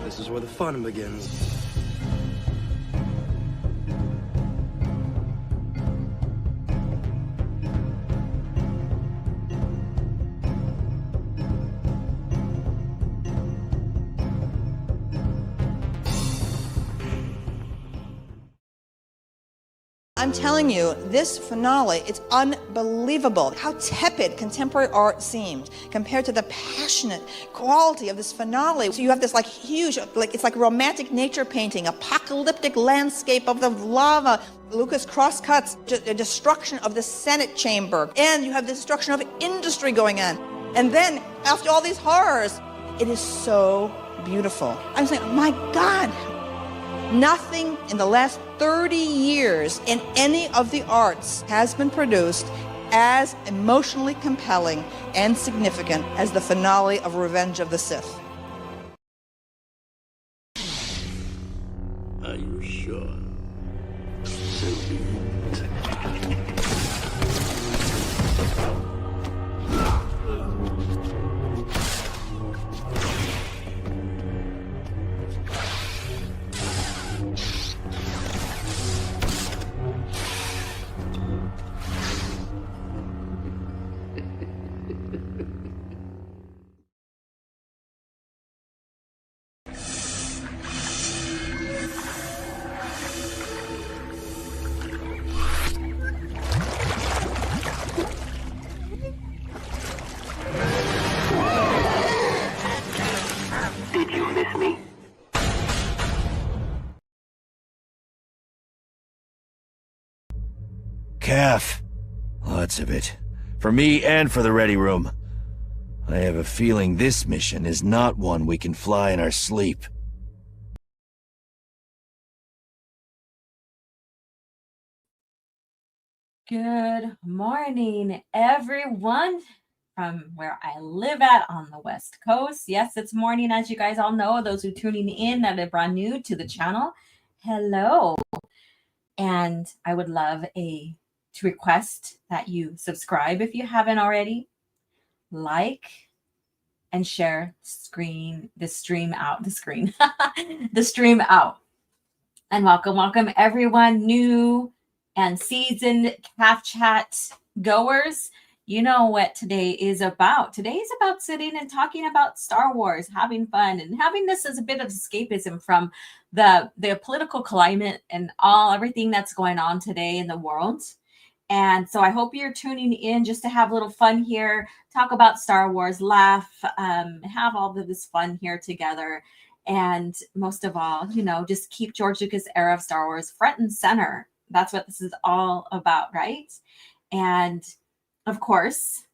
This is where the fun begins. I'm telling you, this finale, it's unbelievable how tepid contemporary art seems compared to the passionate quality of this finale. So you have this like huge, like it's like romantic nature painting, apocalyptic landscape of the lava. Lucas cross-cuts the destruction of the Senate chamber, and you have the destruction of industry going on. And then, after all these horrors, it is so beautiful. I'm saying, oh my God, nothing in the last 30 years in any of the arts has been produced as emotionally compelling and significant as the finale of Revenge of the Sith. Are you sure? So be it. Did you miss me? CAF. Lots of it. For me and for the Ready Room. I have a feeling this mission is not one we can fly in our sleep. Good morning, everyone, from where I live at on the West Coast. Yes, it's morning, as you guys all know. Those who are tuning in that are brand new to the channel, hello. And I would love to request that you subscribe if you haven't already, like, and share the stream out. And welcome everyone new and seasoned CAF chat goers. You know what today is about. Today is about sitting and talking about Star Wars, having fun, and having this as a bit of escapism from the political climate and everything that's going on today in the world. And so I hope you're tuning in just to have a little fun here, talk about Star Wars, laugh, have all of this fun here together. And most of all, you know, just keep George Lucas' era of Star Wars front and center. That's what this is all about, right? And of course,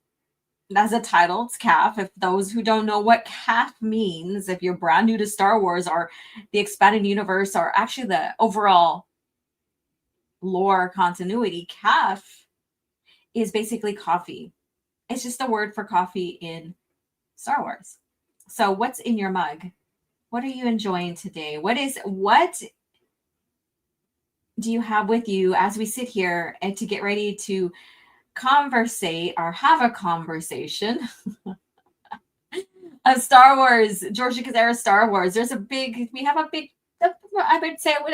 as a title, it's CAF. If those who don't know what CAF means, if you're brand new to Star Wars or the expanded universe or actually the overall lore continuity, CAF is basically coffee. It's just a word for coffee in Star Wars. So what's in your mug? What are you enjoying today? What do you have with you as we sit here and to get ready to conversate or have a conversation of Star Wars, George Lucas era Star Wars? I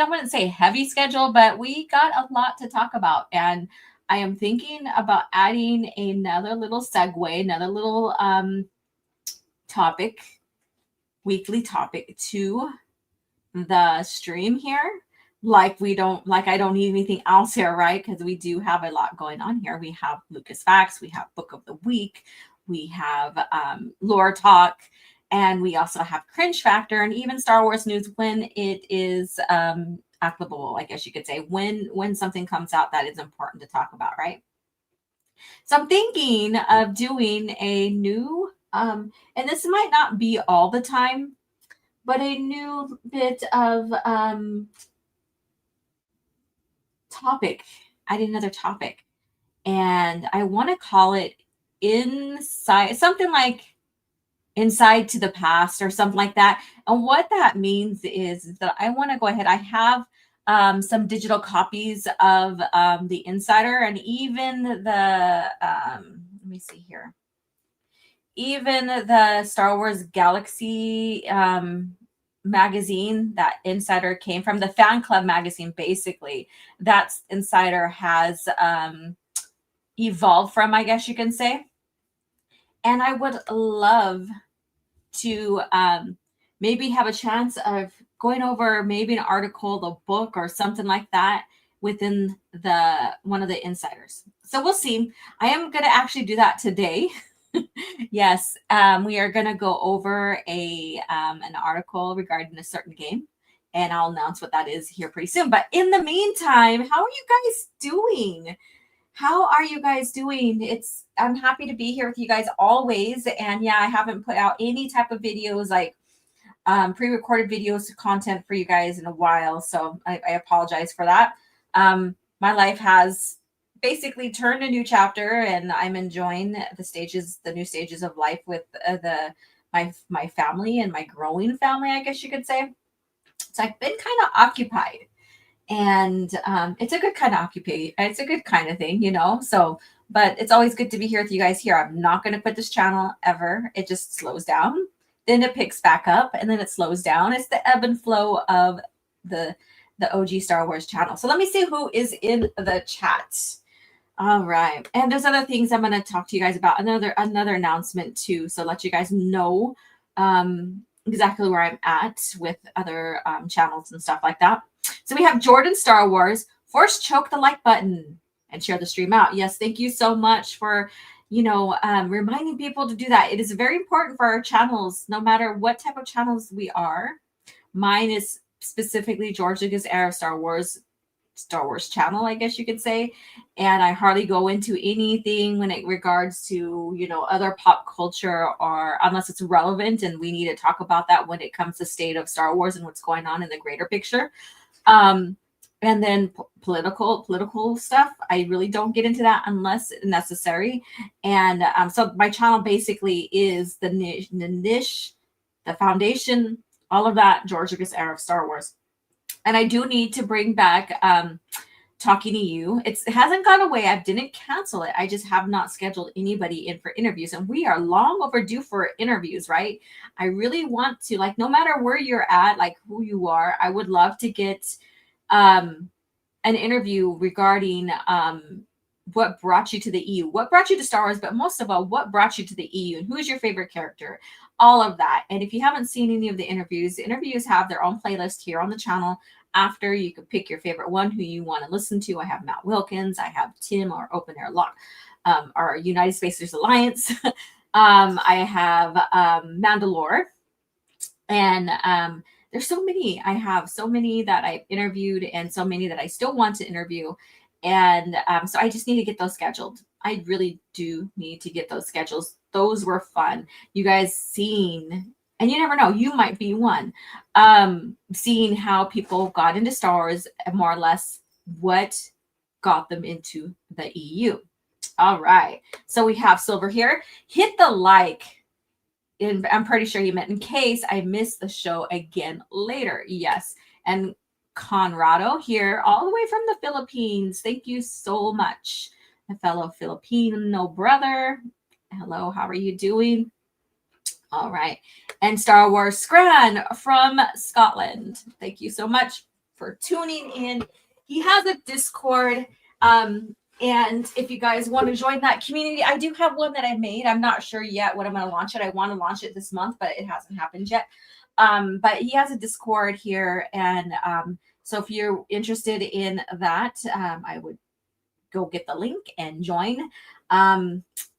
wouldn't say heavy schedule, but we got a lot to talk about. And I am thinking about adding another little segue, another little weekly topic to the stream here. I don't need anything else here, right? Because we do have a lot going on here. We have Lucas Facts, we have Book of the Week, we have Lore Talk, and we also have Cringe Factor, and even Star Wars news when it is applicable, I guess you could say, when something comes out that is important to talk about, right? So I'm thinking of doing a new, and this might not be all the time, but a new bit of topic, adding another topic. And I want to call it something like Inside to the Past or something like that. And what that means is that I want to go ahead. I have some digital copies of the Insider and even the, let me see here, even the Star Wars Galaxy magazine that Insider came from, the fan club magazine, basically, that Insider has evolved from, I guess you can say. And I would love to maybe have a chance of going over maybe an article, the book, or something like that within the one of the insiders. So we'll see. I am going to actually do that today. Yes, we are going to go over an article regarding a certain game, and I'll announce what that is here pretty soon. But in the meantime, how are you guys doing? How are you guys doing? I'm happy to be here with you guys always. And yeah, I haven't put out any type of videos, like pre-recorded videos content for you guys in a while. So I apologize for that. My life has basically turned a new chapter, and I'm enjoying the new stages of life with my family and my growing family, I guess you could say. So I've been kind of occupied. And it's a good kind of occupation. It's a good kind of thing, So, but it's always good to be here with you guys here. I'm not going to quit this channel ever. It just slows down. Then it picks back up, and then it slows down. It's the ebb and flow of the OG Star Wars channel. So let me see who is in the chat. All right. And there's other things I'm going to talk to you guys about. Another announcement too. So let you guys know exactly where I'm at with other channels and stuff like that. So we have Jordan Star Wars. Force choke the like button and share the stream out. Yes, thank you so much for, reminding people to do that. It is very important for our channels, no matter what type of channels we are. Mine is specifically George Lucas Era Star Wars channel, I guess you could say. And I hardly go into anything when it regards to, other pop culture, or unless it's relevant and we need to talk about that when it comes to state of Star Wars and what's going on in the greater picture. And then political stuff, I really don't get into that unless necessary. And so my channel basically is the niche, the foundation, all of that George Lucas Era of Star Wars. And I do need to bring back Talking to You. It hasn't gone away. I didn't cancel it. I just have not scheduled anybody in for interviews. And we are long overdue for interviews, right? I really want to, like, no matter where you're at, like who you are, I would love to get an interview regarding what brought you to the EU, what brought you to Star Wars, but most of all, what brought you to the EU, and who is your favorite character, all of that. And if you haven't seen any of the interviews have their own playlist here on the channel. After, you could pick your favorite one, who you want to listen to. I have Matt Wilkins, I have Tim, or Open Air Lock, our United Spacers Alliance. I have Mandalore, and there's so many. I have so many that I've interviewed, and so many that I still want to interview. And so I just need to get those scheduled. I really do need to get those schedules. Those were fun. You guys seen, and you never know, you might be one, seeing how people got into Star Wars, and more or less what got them into the EU. All right. So we have Silver here. Hit the like. I'm pretty sure he meant in case I miss the show again later. Yes. And Conrado here, all the way from the Philippines. Thank you so much, my fellow Filipino brother. Hello, how are you doing? All right. And Star Wars Scran from Scotland. Thank you so much for tuning in. He has a Discord. And if you guys want to join that community, I do have one that I made. I'm not sure yet when I'm going to launch it. I want to launch it this month, but it hasn't happened yet. But he has a Discord here. And so if you're interested in that, I would go get the link and join.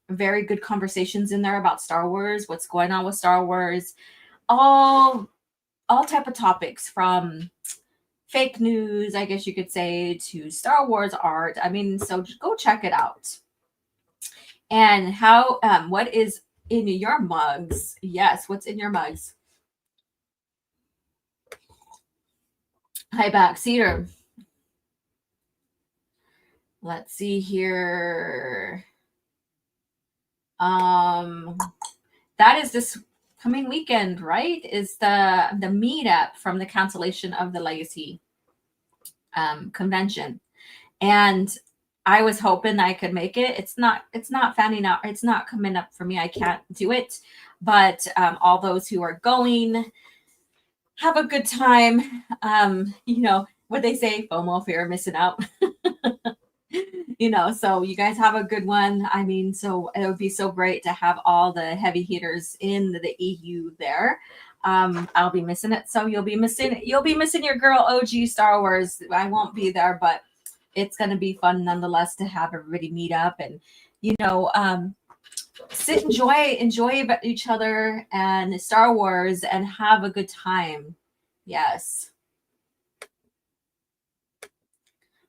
Very good conversations in there about Star Wars, what's going on with Star Wars, all type of topics, from fake news, I guess you could say, to Star Wars art. I mean, so go check it out. And how, what is in your mugs? Yes, what's in your mugs? Hi back, Cedar. Let's see here. That is this coming weekend, right? Is the meetup from the cancellation of the Legacy convention. And I was hoping I could make it. It's not fanning out. It's not coming up for me. I can't do it. But all those who are going, have a good time. You know what they say, FOMO, fear of missing out. You know, so you guys have a good one. I mean, so it would be so great to have all the heavy hitters in the EU there. I'll be missing it. So you'll be missing your girl OG Star Wars. I won't be there, but it's going to be fun nonetheless to have everybody meet up and, you know, enjoy each other and Star Wars and have a good time. Yes.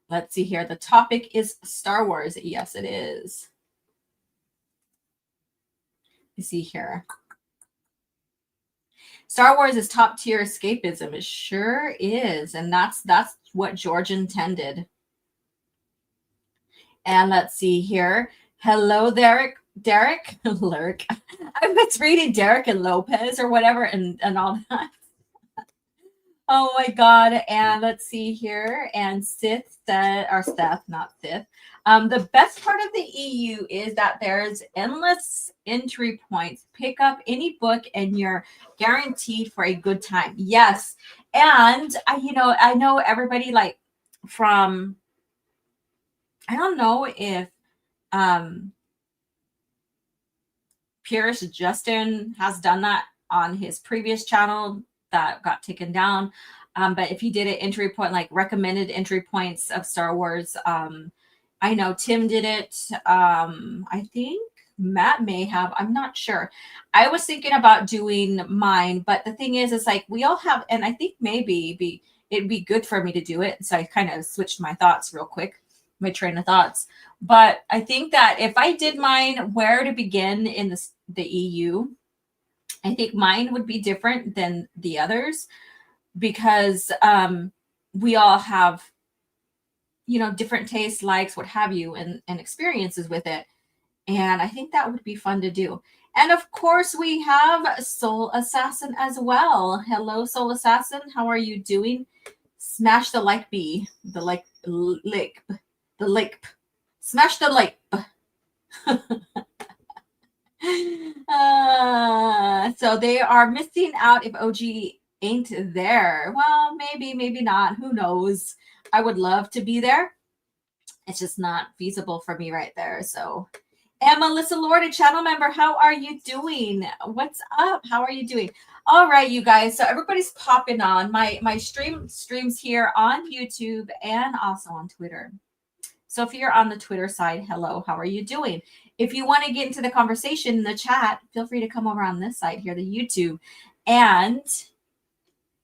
Let's see here. The topic is Star Wars. Yes, it is. You see here. Star Wars is top tier escapism. It sure is. And that's what George intended. And let's see here. Hello, Derek. Lyric. I was reading Derek and Lopez or whatever and all that. Oh my God. And let's see here. And Seth, not Sith. The best part of the EU is that there's endless entry points. Pick up any book and you're guaranteed for a good time. Yes. And I know everybody like from, I don't know if Pierce Justin has done that on his previous channel that got taken down. But if he did an entry point, like recommended entry points of Star Wars, I know Tim did it. I think Matt may have. I'm not sure. I was thinking about doing mine, but the thing is like we all have, and I think maybe it'd be good for me to do it. So I kind of switched my thoughts real quick, my train of thoughts. But I think that if I did mine, where to begin in the EU, I think mine would be different than the others because we all have, different tastes, likes, what have you, and experiences with it. And I think that would be fun to do. And of course, we have Soul Assassin as well. Hello, Soul Assassin. How are you doing? Smash the like bee. The like. Smash the like. So they are missing out if OG ain't there. Well, maybe not. Who knows? I would love to be there. It's just not feasible for me right there. So, and Melissa Lord, a channel member, how are you doing? What's up? How are you doing? All right, you guys. So everybody's popping on. My streams here on YouTube and also on Twitter. So if you're on the Twitter side, hello, how are you doing? If you want to get into the conversation in the chat, feel free to come over on this side here, the YouTube, and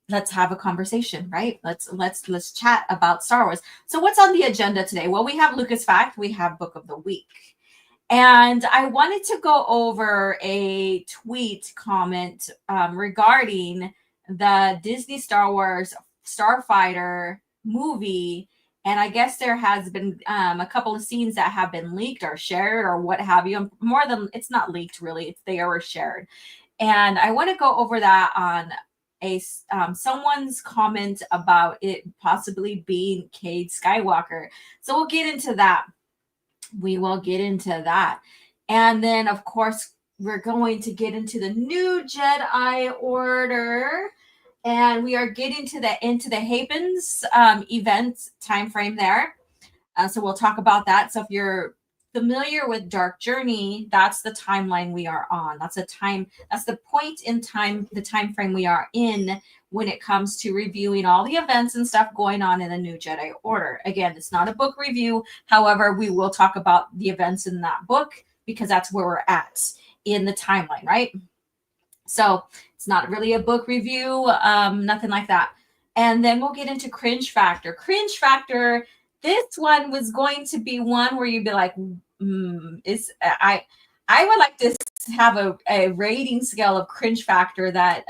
let's have a conversation, right? Let's chat about Star Wars. So what's on the agenda today? Well, we have Lucas Fact, we have Book of the Week. And I wanted to go over a tweet comment regarding the Disney Star Wars Starfighter movie. And I guess there has been a couple of scenes that have been leaked or shared or what have you. More than, it's not leaked really, they were shared. And I want to go over that on someone's comment about it possibly being Cade Skywalker. So we'll get into that. We will get into that. And then, of course, we're going to get into the new Jedi Order. And we are getting into the Hapes event time frame there. So we'll talk about that. So if you're familiar with Dark Journey, that's the timeline we are on. That's the point in time, the time frame we are in when it comes to reviewing all the events and stuff going on in the new Jedi Order. Again, it's not a book review. However, we will talk about the events in that book because that's where we're at in the timeline, right? So it's not really a book review, nothing like that. And then we'll get into Cringe Factor. Cringe Factor, this one was going to be one where you'd be like, I would like to have a rating scale of Cringe Factor that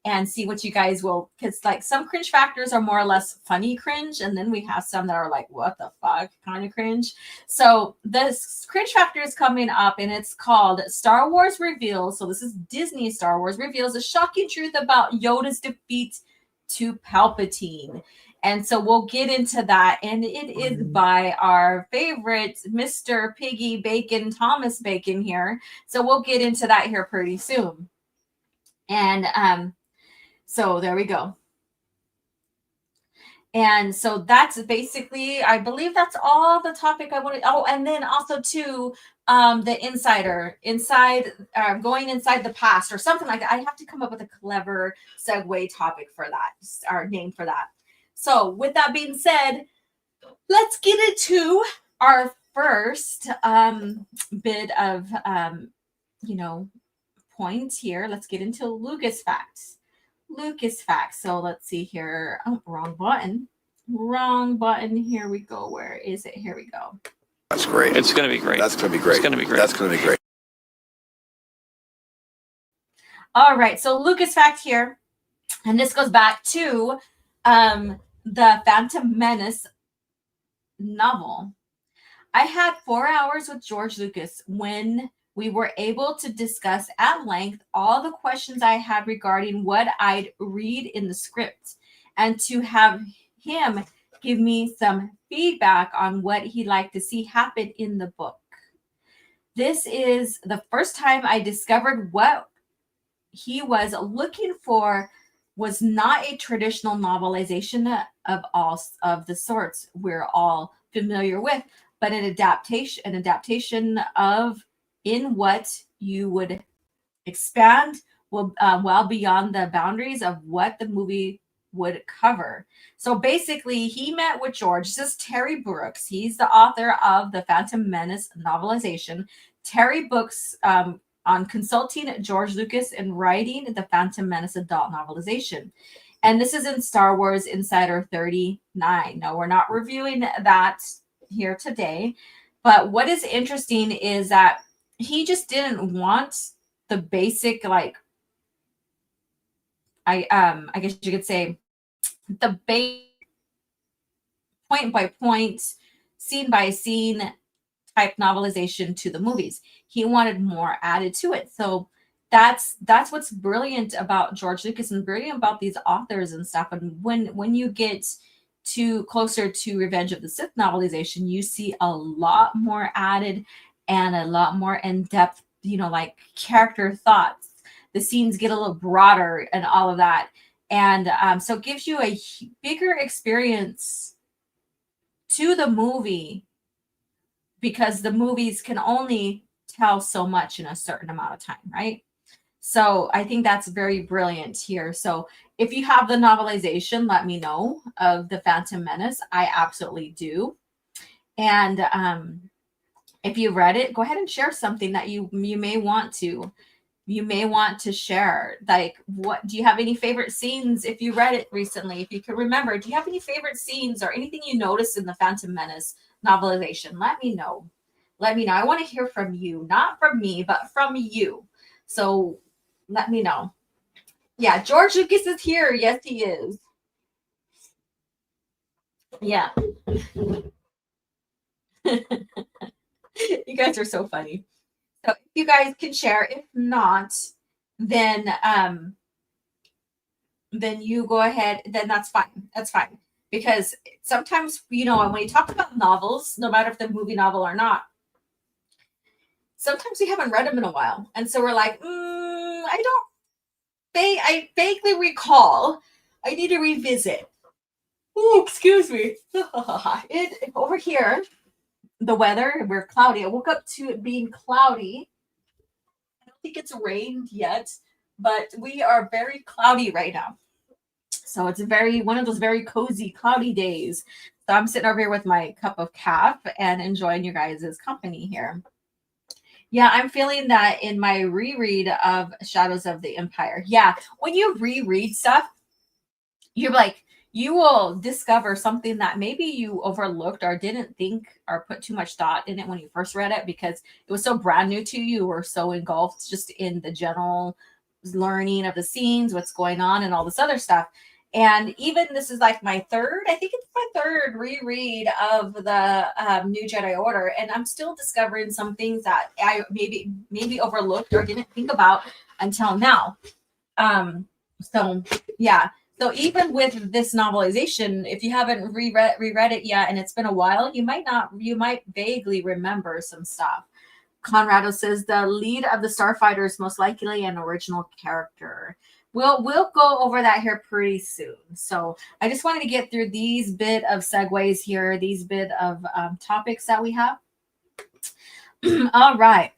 and see what you guys will, because like some cringe factors are more or less funny cringe, and then we have some that are like, what the fuck kind of cringe. So this cringe factor is coming up, and it's called Star Wars Reveals. So this is Disney Star Wars Reveals a shocking truth about Yoda's defeat to Palpatine. And so we'll get into that. And it is by our favorite Mr. Piggy Bacon, Thomas Bacon here. So we'll get into that here pretty soon. And So there we go. And so that's basically, I believe that's all the topic I wanted. Oh, and then also too, the going inside the past or something like that. I have to come up with a clever segue topic for that, or name for that. So with that being said, let's get into our first bit of, point here. Let's get into Lucas facts. So let's see here. Oh, wrong button. Here we go. Where is it? Here we go. That's great. It's going to be great. That's going to be great. It's going to be great. That's going to be great. All right. So Lucas fact here. And this goes back to the Phantom Menace novel. I had 4 hours with George Lucas when we were able to discuss at length all the questions I had regarding what I'd read in the script, and to have him give me some feedback on what he'd like to see happen in the book. This is the first time I discovered what he was looking for was not a traditional novelization of all of the sorts we're all familiar with, but an adaptation of in what you would expand well beyond the boundaries of what the movie would cover. So basically, he met with George. This is Terry Brooks. He's the author of the Phantom Menace novelization. Terry Brooks on consulting George Lucas in writing the Phantom Menace adult novelization. And this is in Star Wars Insider 39. Now, we're not reviewing that here today, but what is interesting is that he just didn't want the basic, like, I guess you could say the base point by point, scene by scene type novelization to the movies. He wanted more added to it. So that's what's brilliant about George Lucas and brilliant about these authors and stuff. And when you get to closer to Revenge of the Sith novelization, you see a lot more added and a lot more in-depth, like character thoughts. The scenes get a little broader and all of that. And so it gives you a bigger experience to the movie, because the movies can only tell so much in a certain amount of time, right? So I think that's very brilliant here. So if you have the novelization, let me know of the Phantom Menace. I absolutely do. And if you read it, go ahead and share something that you may want to. You may want to share. Like, what do you have any favorite scenes if you read it recently? If you can remember, do you have any favorite scenes or anything you noticed in the Phantom Menace novelization? Let me know. I want to hear from you, not from me, but from you. So let me know. Yeah, George Lucas is here. Yes, he is. Yeah. You guys are so funny. So if you guys can share, if not, then you go ahead, then that's fine. That's fine. Because sometimes, when you talk about novels, no matter if they're movie novel or not, sometimes we haven't read them in a while. And so we're like, I vaguely recall. I need to revisit. Oh, excuse me. Over here, the weather, we're cloudy. I woke up to it being cloudy. I don't think it's rained yet, but we are very cloudy right now. So it's one of those very cozy, cloudy days. So I'm sitting over here with my cup of CAF and enjoying you guys' company here. Yeah, I'm feeling that in my reread of Shadows of the Empire. Yeah, when you reread stuff, you're like, you will discover something that maybe you overlooked or didn't think or put too much thought in it when you first read it, because it was so brand new to you. You were so engulfed just in the general learning of the scenes, what's going on, and all this other stuff. And even this is like my third reread of the New Jedi Order, and I'm still discovering some things that I maybe overlooked or didn't think about until now. So yeah. So even with this novelization, if you haven't reread it yet and it's been a while, you might vaguely remember some stuff. Conrado says the lead of the Starfighter is most likely an original character. We'll go over that here pretty soon. So I just wanted to get through these bit of segues here, these bit of topics that we have. All right.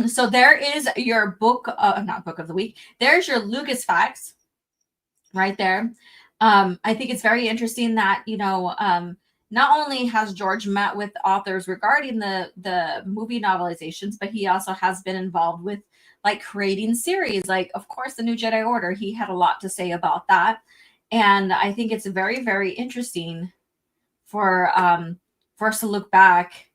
So there is your book, not book of the week. There's your Lucas facts right there. I think it's very interesting that, not only has George met with authors regarding the movie novelizations, but he also has been involved with like creating series. Like, of course, the New Jedi Order, he had a lot to say about that. And I think it's very, very interesting for us to look back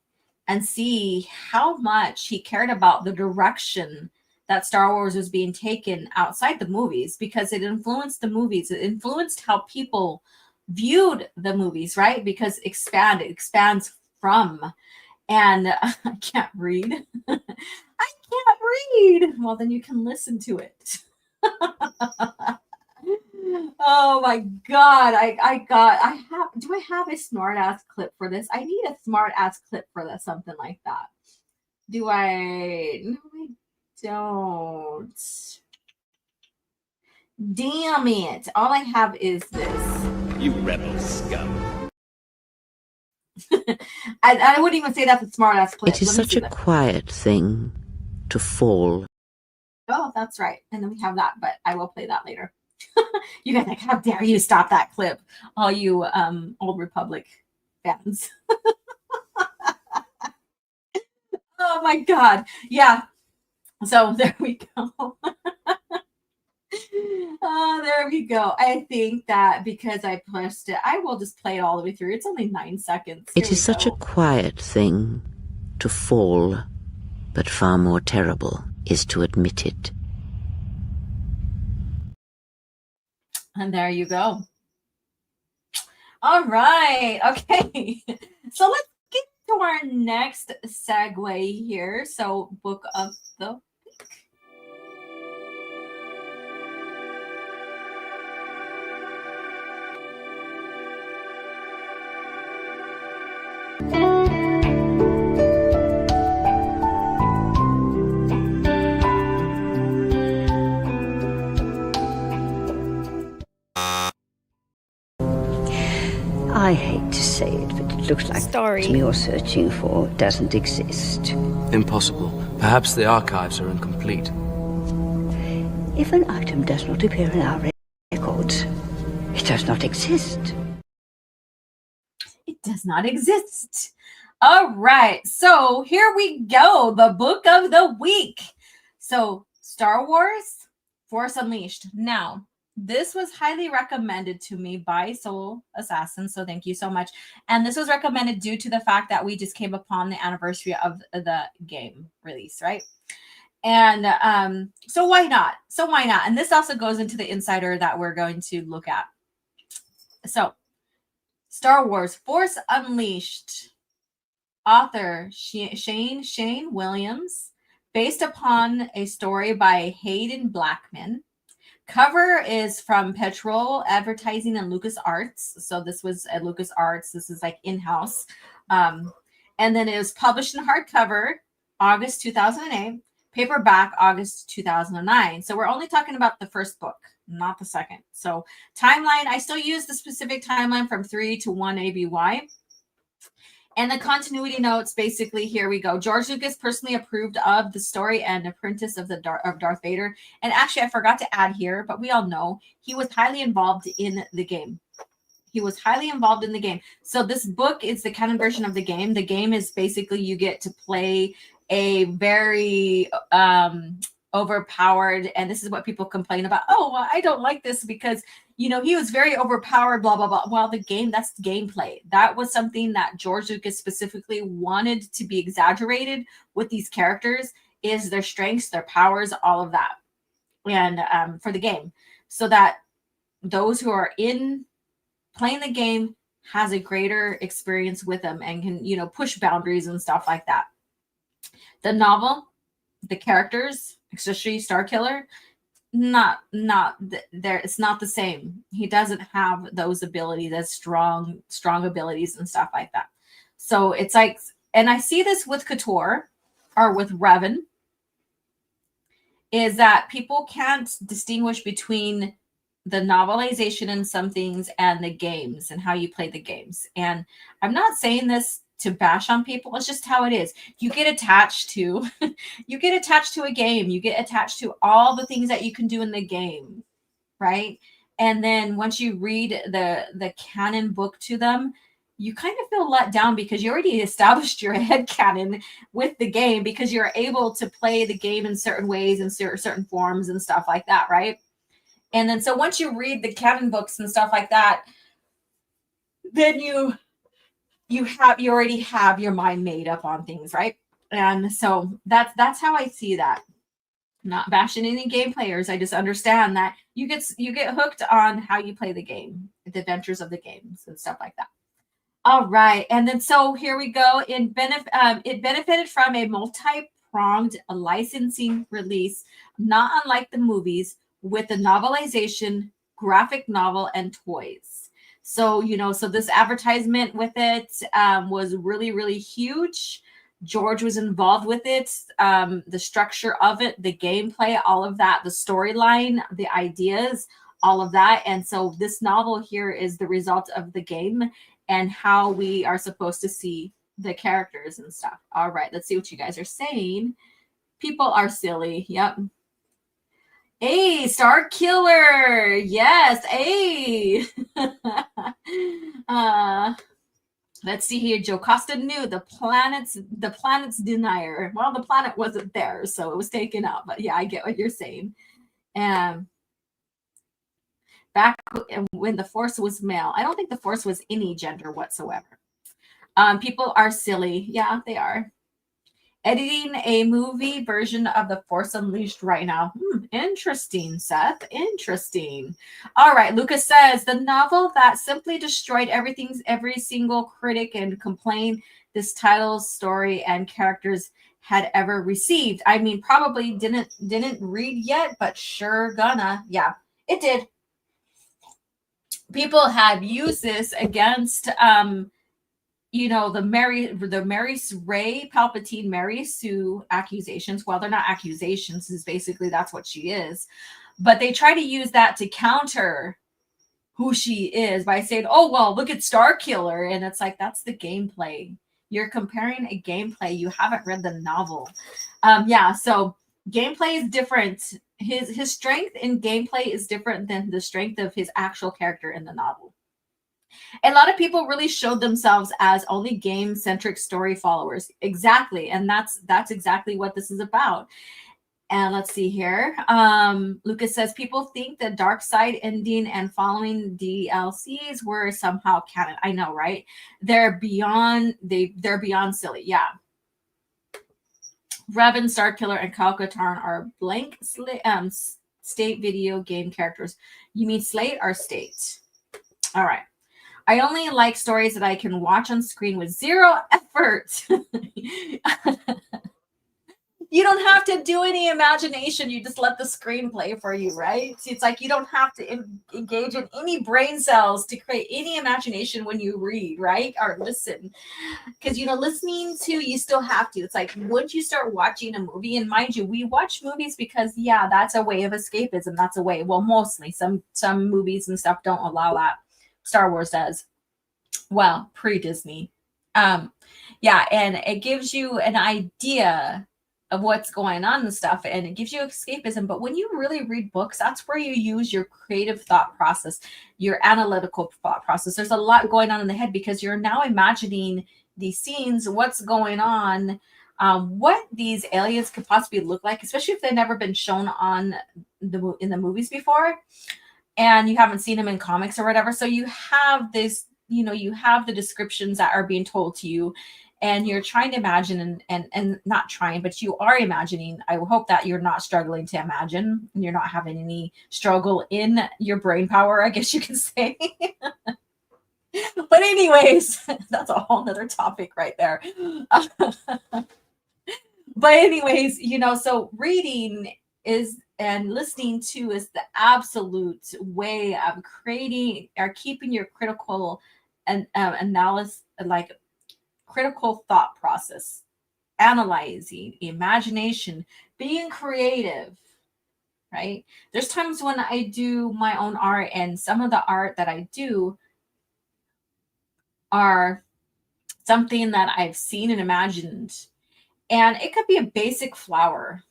and see how much he cared about the direction that Star Wars was being taken outside the movies, because it influenced the movies. It influenced how people viewed the movies, right? Because it expands from. And I can't read. I can't read. Well, then you can listen to it. Oh my God. Do I have a smart ass clip for this? I need a smart ass clip for this, something like that. Do I? No, I don't. Damn it. All I have is this. You rebel scum. I wouldn't even say that's a smart ass clip. It is such a quiet thing to fall. Oh, that's right. And then we have that, but I will play that later. You guys are like, how dare you stop that clip, all you Old Republic fans. Oh my God. Yeah. So there we go. Oh, there we go. I think that because I pushed it, I will just play it all the way through. It's only 9 seconds. It is such a quiet thing to fall, but far more terrible is to admit it. And there you go. All right. Okay. So let's get to our next segue here. So, book of the week. I hate to say it, but it looks like the item you're searching for doesn't exist. Impossible. Perhaps the archives are incomplete. If an item does not appear in our records, it does not exist. It does not exist. All right. So here we go. The book of the week. So Star Wars Force Unleashed. Now, this was highly recommended to me by Soul Assassin. So thank you so much. And this was recommended due to the fact that we just came upon the anniversary of the game release, right? And so why not? And this also goes into the insider that we're going to look at. So Star Wars Force Unleashed, author Shane Williams, based upon a story by Hayden Blackman. Cover is from Petrol Advertising and Lucas Arts. So this was at Lucas Arts. This is like in-house. And then it was published in hardcover August 2008, paperback August 2009. So we're only talking about the first book, not the second. So timeline, I still use the specific timeline from 3 to 1 ABY. And the continuity notes, basically, here we go. George Lucas personally approved of the story and apprentice of Darth Vader. And actually, I forgot to add here, but we all know he was highly involved in the game. So this book is the canon version of the game. The game is basically you get to play a very overpowered, and this is what people complain about. Oh, well, I don't like this because he was very overpowered, blah, blah, blah. Well, the game, that's gameplay. That was something that George Lucas specifically wanted to be exaggerated with these characters, is their strengths, their powers, all of that. And for the game, so that those who are in playing the game has a greater experience with them and can, push boundaries and stuff like that. The novel, the characters, especially Starkiller, not there. It's not the same. He doesn't have those abilities, as strong abilities and stuff like that. So it's like, and I see this with Couture or with Revan. is that people can't distinguish between the novelization in some things and the games and how you play the games. And I'm not saying this to bash on people. It's just how it is. You get attached to you get attached to a game. You get attached to all the things that you can do in the game, right? And then once you read the canon book to them, you kind of feel let down because you already established your head canon with the game because you're able to play the game in certain ways and certain forms and stuff like that, right? And then so once you read the canon books and stuff like that, then you already have your mind made up on things, right? And so that's how I see that. Not bashing any game players. I just understand that you get hooked on how you play the game, the adventures of the games and stuff like that. All right, and then so here we go. It benefited from a multi-pronged licensing release, not unlike the movies, with the novelization, graphic novel, and toys. So so this advertisement with it was really, really huge. George was involved with it, the structure of it, the gameplay, all of that, the storyline, the ideas, all of that. And so this novel here is the result of the game and how we are supposed to see the characters and stuff. All right, let's see what you guys are saying. People are silly. Yep. Hey, Star Killer. Yes. Hey. Let's see here. Joe Costa knew the planet's denier. Well, the planet wasn't there, so it was taken out. But yeah, I get what you're saying. Back when the Force was male, I don't think the Force was any gender whatsoever. People are silly. Yeah, they are. Editing a movie version of The Force Unleashed right now. Interesting, Seth. Interesting. All right, Lucas says, the novel that simply destroyed every single critic and complaint this title, story, and characters had ever received. I mean, probably didn't read yet, but sure gonna. Yeah, it did. People had used this against the Mary Ray Palpatine Mary Sue accusations. Well, they're not accusations, is basically that's what she is. But they try to use that to counter who she is by saying, oh, well, look at Star Killer. And it's like, that's the gameplay. You're comparing a gameplay. You haven't read the novel. So gameplay is different. His strength in gameplay is different than the strength of his actual character in the novel. A lot of people really showed themselves as only game-centric story followers. Exactly. And that's exactly what this is about. And let's see here. Lucas says, people think the dark side ending and following DLCs were somehow canon. I know, right? They're beyond silly. Yeah. Revan, Starkiller, and Kyle Katarn are blank state video game characters. You mean slate or state? All right. I only like stories that I can watch on screen with zero effort. You don't have to do any imagination. You just let the screen play for you, right? It's like you don't have to engage in any brain cells to create any imagination when you read, right? Or listen. Because, listening to, you still have to. It's like once you start watching a movie, and mind you, we watch movies because, yeah, that's a way of escapism. That's a way. Well, mostly. Some movies and stuff don't allow that. Star Wars does. Well, pre-Disney. And it gives you an idea of what's going on and stuff, and it gives you escapism. But when you really read books, that's where you use your creative thought process, your analytical thought process. There's a lot going on in the head because you're now imagining these scenes, what's going on, what these aliens could possibly look like, especially if they've never been shown in the movies before, and you haven't seen them in comics or whatever. So you have this, you have the descriptions that are being told to you, and you're trying to imagine and not trying, but you are imagining. I hope that you're not struggling to imagine and you're not having any struggle in your brain power, I guess you can say. But anyways, that's a whole nother topic right there. But anyways, so reading is and listening to is the absolute way of creating or keeping your critical and analysis, like critical thought process, analyzing, imagination, being creative, right? There's times when I do my own art, and some of the art that I do are something that I've seen and imagined. And it could be a basic flower.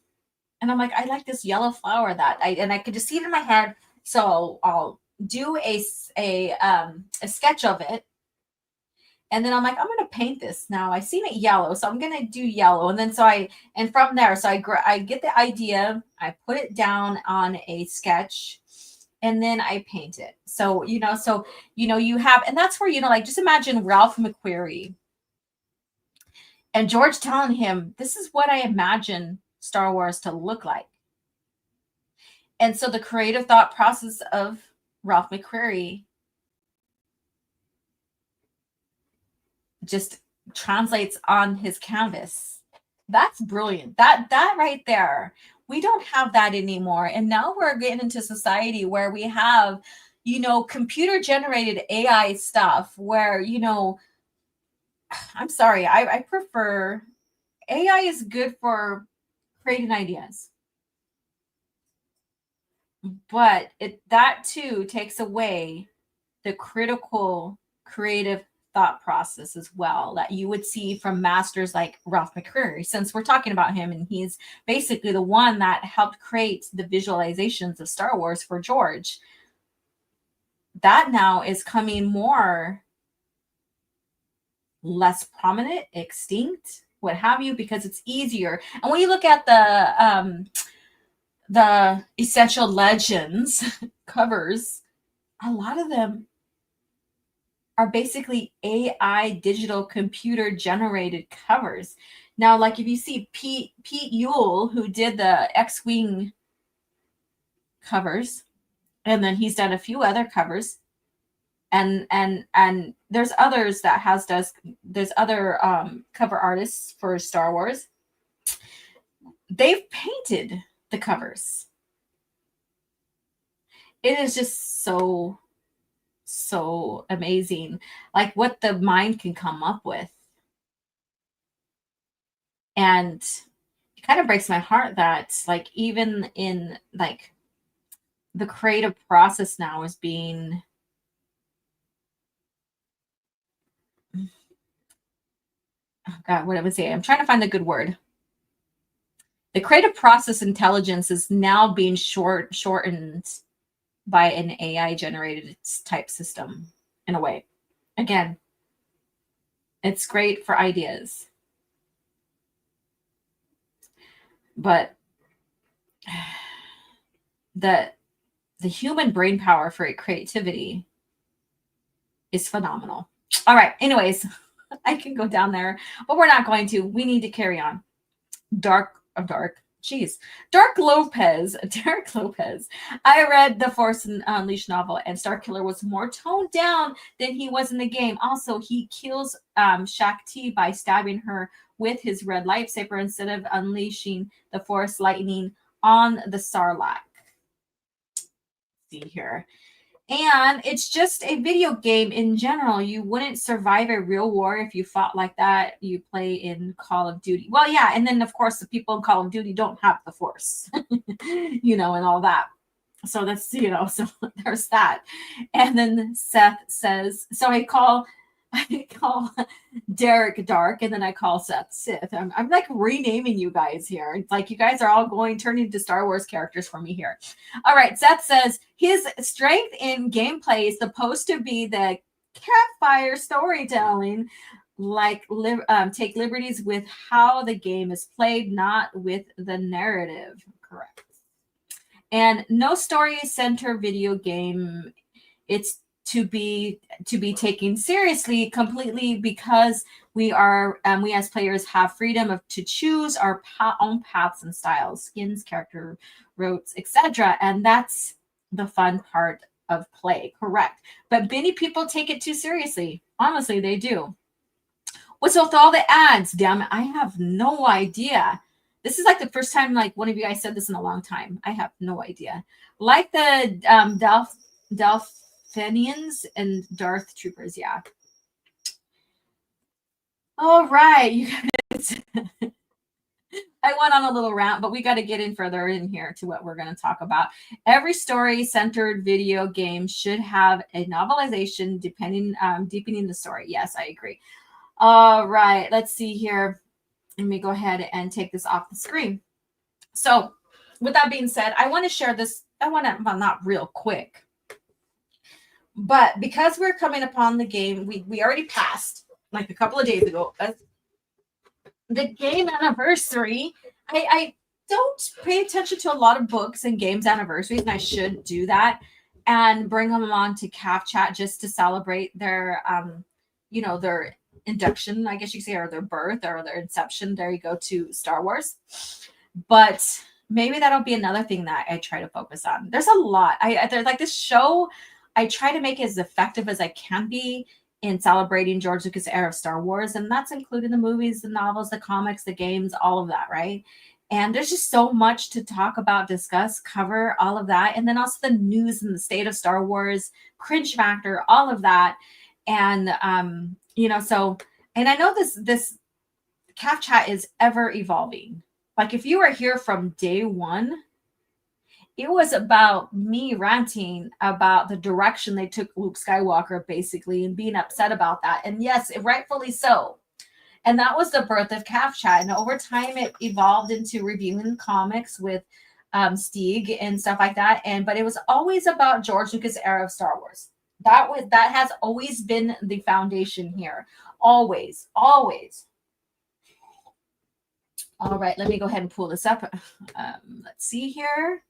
And I'm like, I like this yellow flower that I could just see it in my head. So I'll do a sketch of it. And then I'm like, I'm going to paint this now. I seen it yellow, so I'm going to do yellow. And then from there, so I get the idea, I put it down on a sketch, and then I paint it. So, you have, and that's where, like, just imagine Ralph McQuarrie and George telling him, this is what I imagine Star Wars to look like. And so the creative thought process of Ralph McQuarrie just translates on his canvas. That's brilliant. That right there. We don't have that anymore. And now we're getting into society where we have, computer generated AI stuff where, I'm sorry, I prefer AI is good for creating ideas. But that too takes away the critical creative thought process as well that you would see from masters like Ralph McQuarrie, since we're talking about him, and he's basically the one that helped create the visualizations of Star Wars for George. That now is coming less prominent, extinct, what have you, because it's easier. And when you look at the Essential Legends covers, a lot of them are basically AI digital computer generated covers. Now, like if you see Pete Yule, who did the X-Wing covers, and then he's done a few other covers, and there's others that there's other cover artists for Star Wars. They've painted the covers. It is just so amazing, like what the mind can come up with. And it kind of breaks my heart that, like, even in like the creative process now is being God, what I would say, I'm trying to find the good word. The creative process intelligence is now being shortened by an AI generated type system in a way. Again, it's great for ideas, but the human brain power for creativity is phenomenal. All right. Anyways, I can go down there, but we're not going to. We need to carry on. Derek Lopez. I read the Force Unleashed novel, and Starkiller was more toned down than he was in the game. Also, he kills Shakti by stabbing her with his red lightsaber instead of unleashing the Force lightning on the Sarlacc. See here. And it's just a video game in general. You wouldn't survive a real war if you fought like that. You play in Call of Duty. Well, yeah. And then, of course, the people in Call of Duty don't have the Force, and all that. So that's, so there's that. And then Seth says, so I call Derek Dark, and then I call Seth Sith. I'm like renaming you guys here. It's like you guys are all turning into Star Wars characters for me here. All right, Seth says his strength in gameplay is supposed to be the campfire storytelling, like take liberties with how the game is played, not with the narrative. Correct. And no story center video game. It's to be taken seriously completely because we as players have freedom to choose our own paths and styles, skins, character routes, etc. And that's the fun part of play. Correct. But many people take it too seriously. Honestly, they do. What's with all the ads? Damn it, I have no idea. This is like the first time like one of you guys said this in a long time. I have no idea. Like the Delphinians and Darth Troopers, yeah. All right, you guys. I went on a little rant, but we got to get in further in here to what we're going to talk about. Every story-centered video game should have a novelization deepening the story. Yes, I agree. All right, let's see here. Let me go ahead and take this off the screen. So with that being said, I want to share this. Well, not real quick, but because we're coming upon the game, we already passed like a couple of days ago. The game anniversary. I don't pay attention to a lot of books and games anniversaries, and I should do that and bring them on to CAF chat just to celebrate their their induction, I guess you could say, or their birth or their inception. There you go, to Star Wars. But maybe that'll be another thing that I try to focus on. There's a lot. There's like this show. I try to make it as effective as I can be in celebrating George Lucas' era of Star Wars, and that's including the movies, the novels, the comics, the games, all of that, right? And there's just so much to talk about, discuss, cover, all of that, and then also the news and the state of Star Wars, cringe factor, all of that. And so, and I know this CAF chat is ever evolving. Like if you were here from day one, it was about me ranting about the direction they took Luke Skywalker, basically, and being upset about that. And yes, rightfully so. And that was the birth of CAF chat. And over time, it evolved into reviewing comics with Stieg and stuff like that. But it was always about George Lucas' era of Star Wars. That has always been the foundation here. Always, always. All right, let me go ahead and pull this up. Let's see here.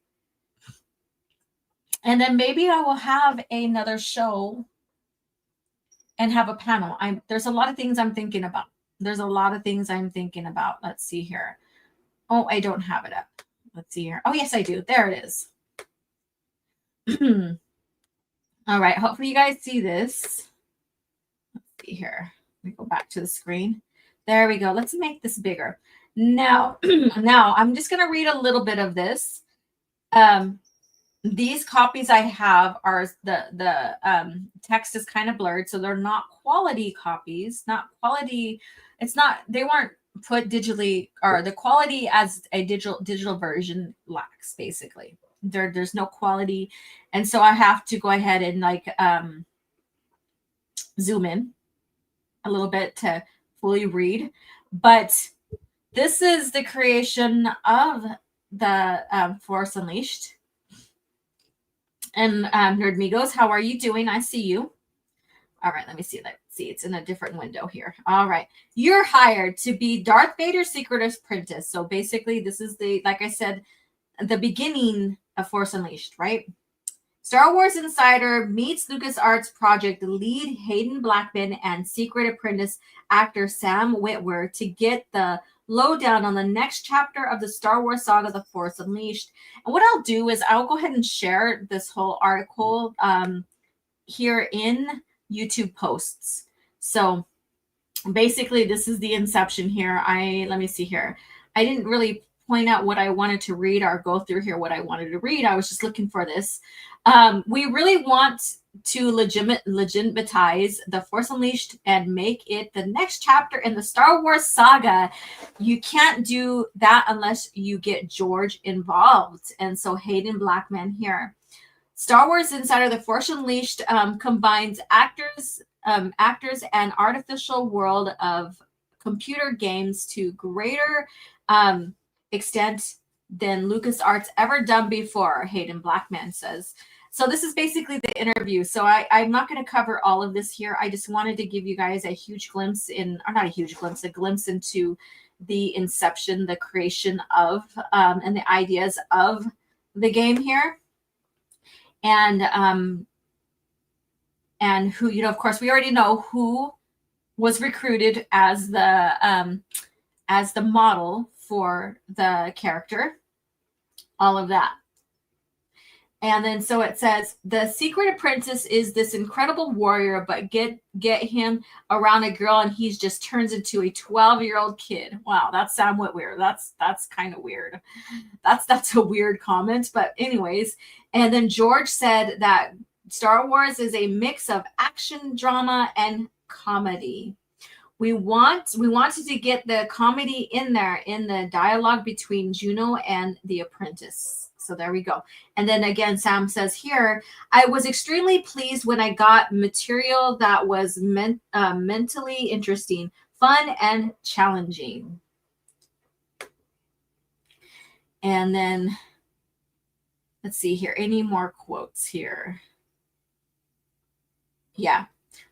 And then maybe I will have another show and have a panel. There's a lot of things I'm thinking about. Let's see here. Oh, I don't have it up. Let's see here. Oh, yes, I do. There it is. All right. Hopefully you guys see this. Let's see here. Let me go back to the screen. There we go. Let's make this bigger. Now I'm just going to read a little bit of this. These copies I have are the text is kind of blurred, so they're not quality copies. Not quality. They weren't put digitally, or the quality as a digital version lacks, basically. There's no quality, and so I have to go ahead and like zoom in a little bit to fully read. But this is the creation of the Force Unleashed. And Nerdmigos, how are you doing? I see you. All right, let me see. Let's see. It's in a different window here. All right. You're hired to be Darth Vader's secret apprentice. So basically, this is like I said, the beginning of Force Unleashed, right? Star Wars Insider meets LucasArts project lead Hayden Blackman and secret apprentice actor Sam Witwer to get the lowdown on the next chapter of the Star Wars saga, The Force Unleashed. And what I'll do is I'll go ahead and share this whole article here in YouTube posts. So basically, this is the inception here. Let me see here. I didn't really point out what I wanted to read or go through here what I wanted to read. I was just looking for this. We really want to legitimize The Force Unleashed and make it the next chapter in the Star Wars saga. You can't do that unless you get George involved. And so Hayden Blackman here. Star Wars Insider, The Force Unleashed combines actors and artificial world of computer games to greater extent than LucasArts ever done before, Hayden Blackman says. So this is basically the interview. So I'm not going to cover all of this here. I just wanted to give you guys a huge glimpse a glimpse into the inception, the creation of, and the ideas of the game here. And who, of course, we already know who was recruited as the model for the character, all of that. And then so it says the secret apprentice is this incredible warrior, but get him around a girl and he just turns into a 12-year-old kid. Wow, that sounds weird. That's kind of weird. That's a weird comment, but anyways. And then George said that Star Wars is a mix of action, drama, and comedy. We wanted to get the comedy in there in the dialogue between Juno and the apprentice. So there we go. And then again, Sam says here, I was extremely pleased when I got material that was mentally interesting, fun, and challenging. And then let's see here. Any more quotes here? Yeah.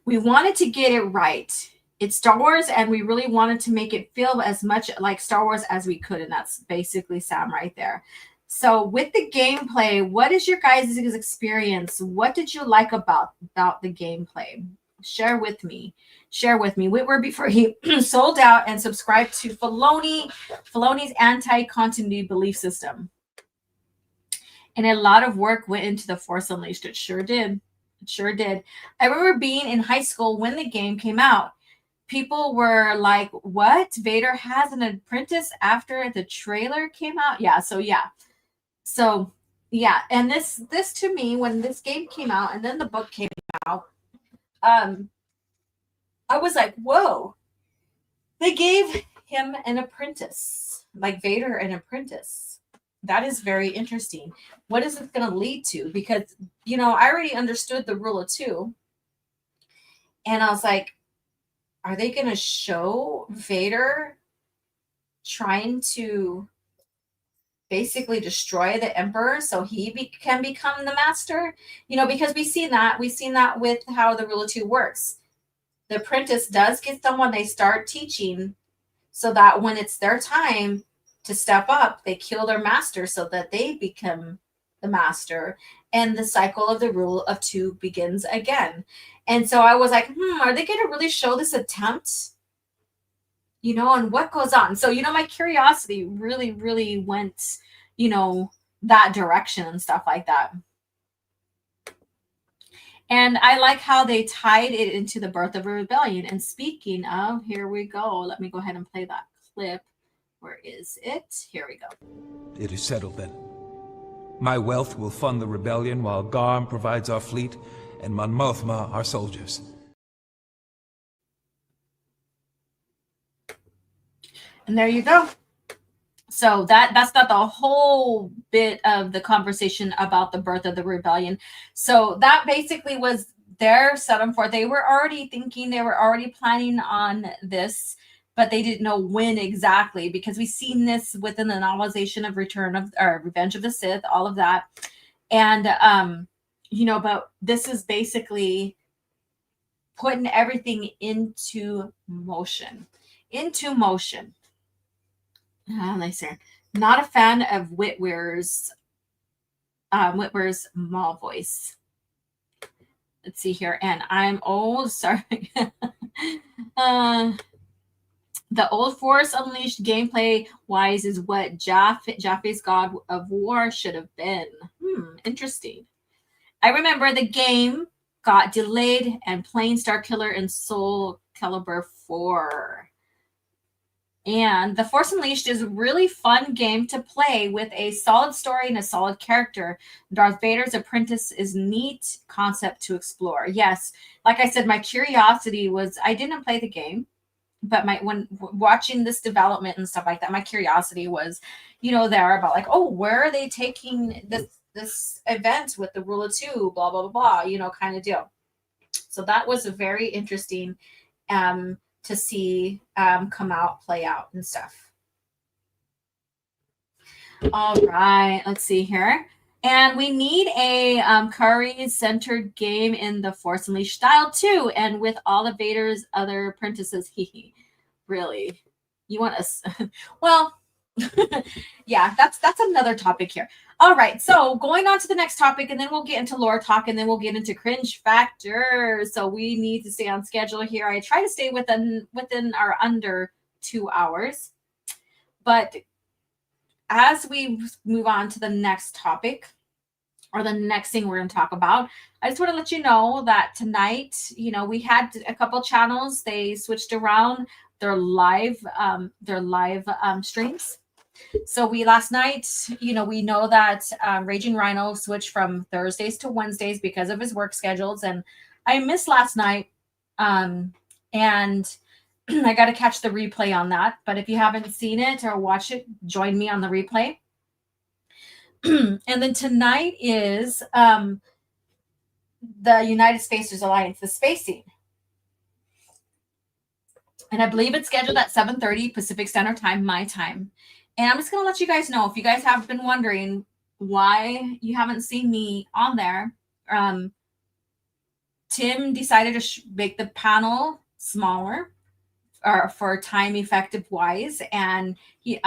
We wanted to get it right. It's Star Wars, and we really wanted to make it feel as much like Star Wars as we could. And that's basically Sam right there. So with the gameplay, what is your guys' experience? What did you like about the gameplay? Share with me. Whitwer, before he sold out and subscribed to Filoni's anti-continuity belief system. And a lot of work went into The Force Unleashed. It sure did. I remember being in high school when the game came out. People were like, what? Vader has an apprentice after the trailer came out? Yeah. And this to me, when this game came out and then the book came out, I was like, whoa, they gave him an apprentice, like Vader an apprentice. That is very interesting. What is it going to lead to? Because, I already understood the rule of two. And I was like, are they going to show Vader trying to basically destroy the Emperor so he can become the master? Because we've seen that with how the rule of two works. The apprentice does get someone they start teaching so that when it's their time to step up, they kill their master so that they become the master. And the cycle of the rule of two begins again. And so I was like, are they going to really show this attempt? And what goes on? So, my curiosity really, really went, that direction and stuff like that. And I like how they tied it into the birth of a rebellion. And speaking of, here we go. Let me go ahead and play that clip. Where is it? Here we go. It is settled then. My wealth will fund the rebellion while Garm provides our fleet and Mon Mothma our soldiers. And there you go. So that's not the whole bit of the conversation about the birth of the rebellion. So that basically was their setup for. They were already planning on this, but they didn't know when exactly, because we've seen this within the novelization of Revenge of the Sith, all of that. And, but this is basically putting everything into motion. Nice here. Not a fan of Whitwer's mall voice. Let's see here. And I'm old. Sorry. The old Force Unleashed gameplay wise is what Jaffe's God of War should have been. Interesting. I remember the game got delayed and playing Starkiller and Soul Calibur 4. And The Force Unleashed is a really fun game to play with a solid story and a solid character. Darth Vader's apprentice is neat concept to explore. Yes, like I said, my curiosity was, I didn't play the game, but when watching this development and stuff like that, my curiosity was, there about like, oh, where are they taking this event with the rule of two, blah, blah, blah, blah, kind of deal. So that was very interesting to see play out and stuff. All right, let's see here. And we need a Curry-centered game in the Force Unleashed style too, and with all of Vader's other apprentices. Really? You want us? Well, yeah, that's another topic here. All right, so going on to the next topic, and then we'll get into lore talk, and then we'll get into cringe factor. So we need to stay on schedule here. I try to stay within our under 2 hours. But as we move on to the next topic, or the next thing we're going to talk about, I just want to let you know that tonight, we had a couple channels. They switched around their live streams. So last night, we know that Raging Rhino switched from Thursdays to Wednesdays because of his work schedules. And I missed last night. And I got to catch the replay on that. But if you haven't seen it or watched it, join me on the replay. And then tonight is the United Spacers Alliance, the spacing. And I believe it's scheduled at 7:30 Pacific Standard Time, my time. And I'm just going to let you guys know, if you guys have been wondering why you haven't seen me on there, Tim decided to make the panel smaller or for time effective wise. And he,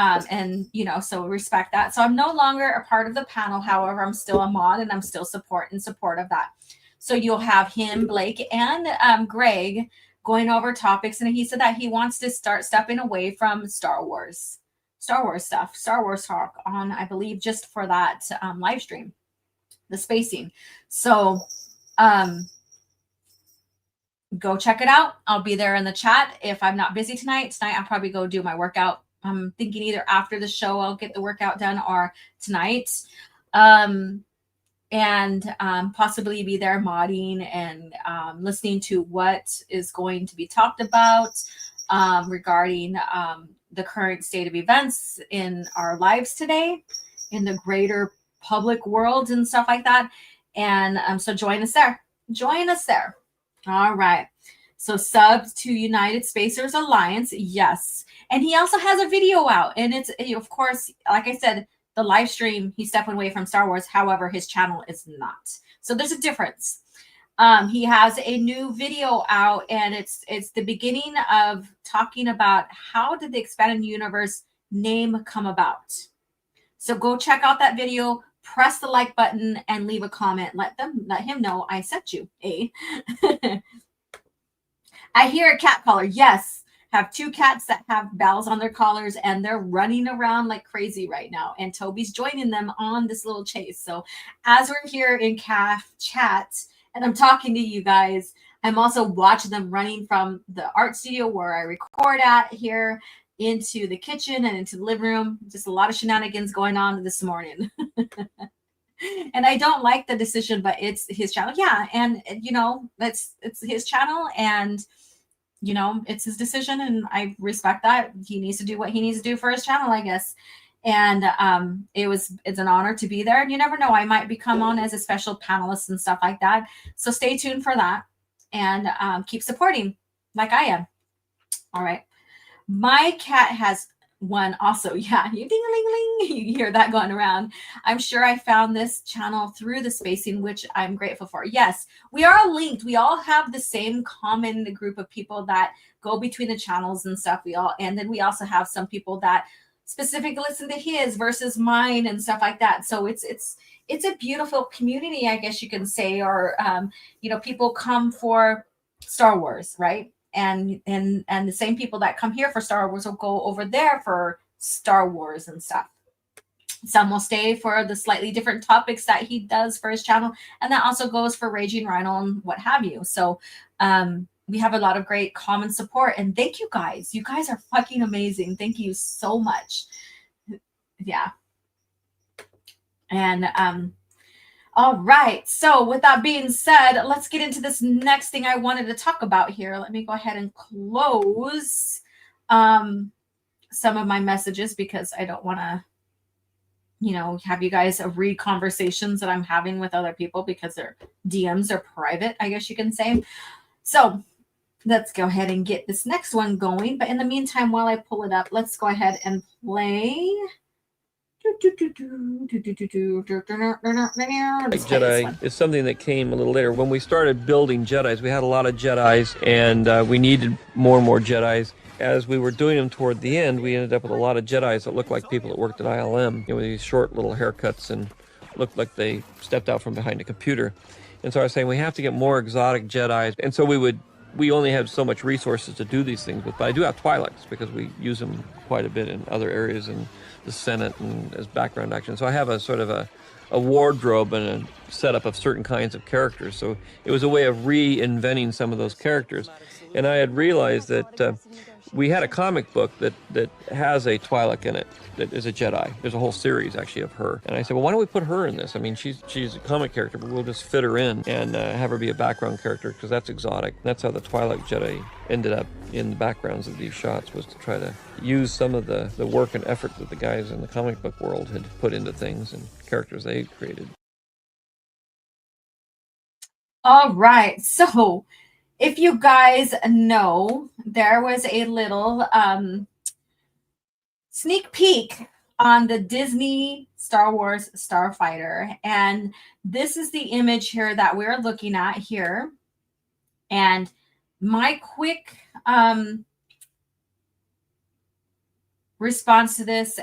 so respect that. So I'm no longer a part of the panel. However, I'm still a mod and I'm still in support of that. So you'll have him, Blake, and Greg going over topics. And he said that he wants to start stepping away from Star Wars stuff, Star Wars talk on, I believe, just for that live stream, the spacing. So go check it out. I'll be there in the chat. If I'm not busy tonight, I'll probably go do my workout. I'm thinking either after the show I'll get the workout done or tonight. And possibly be there modding and listening to what is going to be talked about regarding the current state of events in our lives today, in the greater public world and stuff like that. And so join us there. All right. So subs to United Spacers Alliance. Yes. And he also has a video out. And it's, of course, like I said, the live stream, he's stepping away from Star Wars. However, his channel is not. So there's a difference. He has a new video out, and it's the beginning of talking about how did the expanded universe name come about. So go check out that video, press the like button, and leave a comment. Let him know I sent you. I hear a cat collar. Yes. Have two cats that have bells on their collars, and they're running around like crazy right now. And Toby's joining them on this little chase. So as we're here in CAF chat and I'm talking to you guys, I'm also watching them running from the art studio where I record at here into the kitchen and into the living room. Just a lot of shenanigans going on this morning. And I don't like the decision, but it's his channel. Yeah. And it's his channel, and it's his decision, and I respect that. He needs to do what he needs to do for his channel, I guess. And it's an honor to be there. And you never know, I might become on as a special panelist and stuff like that. So stay tuned for that, and keep supporting like I am. All right. My cat has one also. Yeah, you ding-a-ling-ling. You hear that going around. I'm sure I found this channel through the spacing, which I'm grateful for. Yes, we are linked. We all have the same common group of people that go between the channels and stuff. And then we also have some people that specifically listen to his versus mine and stuff like that. So it's a beautiful community, I guess you can say, or people come for Star Wars, right? And the same people that come here for Star Wars will go over there for Star Wars and stuff. Some will stay for the slightly different topics that he does for his channel. And that also goes for Raging Rhino and what have you. So we have a lot of great common support. And thank you guys. You guys are fucking amazing. Thank you so much. Yeah. And all right. So with that being said, let's get into this next thing I wanted to talk about here. Let me go ahead and close some of my messages, because I don't want to, have you guys read conversations that I'm having with other people, because their DMs are private, I guess you can say. So let's go ahead and get this next one going. But in the meantime, while I pull it up, let's go ahead and play. Jedi is something that came a little later. When we started building Jedis, we had a lot of Jedis, and we needed more and more Jedis. As we were doing them toward the end, we ended up with a lot of Jedis that looked like people that worked at ILM, with these short little haircuts and looked like they stepped out from behind a computer. And so I was saying we have to get more exotic Jedis. And so we only have so much resources to do these things with, but I do have Twi'leks because we use them quite a bit in other areas in the Senate and as background action. So I have a sort of a wardrobe and a setup of certain kinds of characters. So it was a way of reinventing some of those characters. And I had realized that we had a comic book that has a Twi'lek in it that is a Jedi. There's a whole series actually of her. And I said, well, why don't we put her in this? I mean, she's a comic character, but we'll just fit her in and have her be a background character because that's exotic. That's how the Twi'lek Jedi ended up in the backgrounds of these shots, was to try to use some of the work and effort that the guys in the comic book world had put into things and characters they had created. All right. So if you guys know, there was a little sneak peek on the Disney Star Wars Starfighter. And this is the image here that we're looking at here. And my quick response to this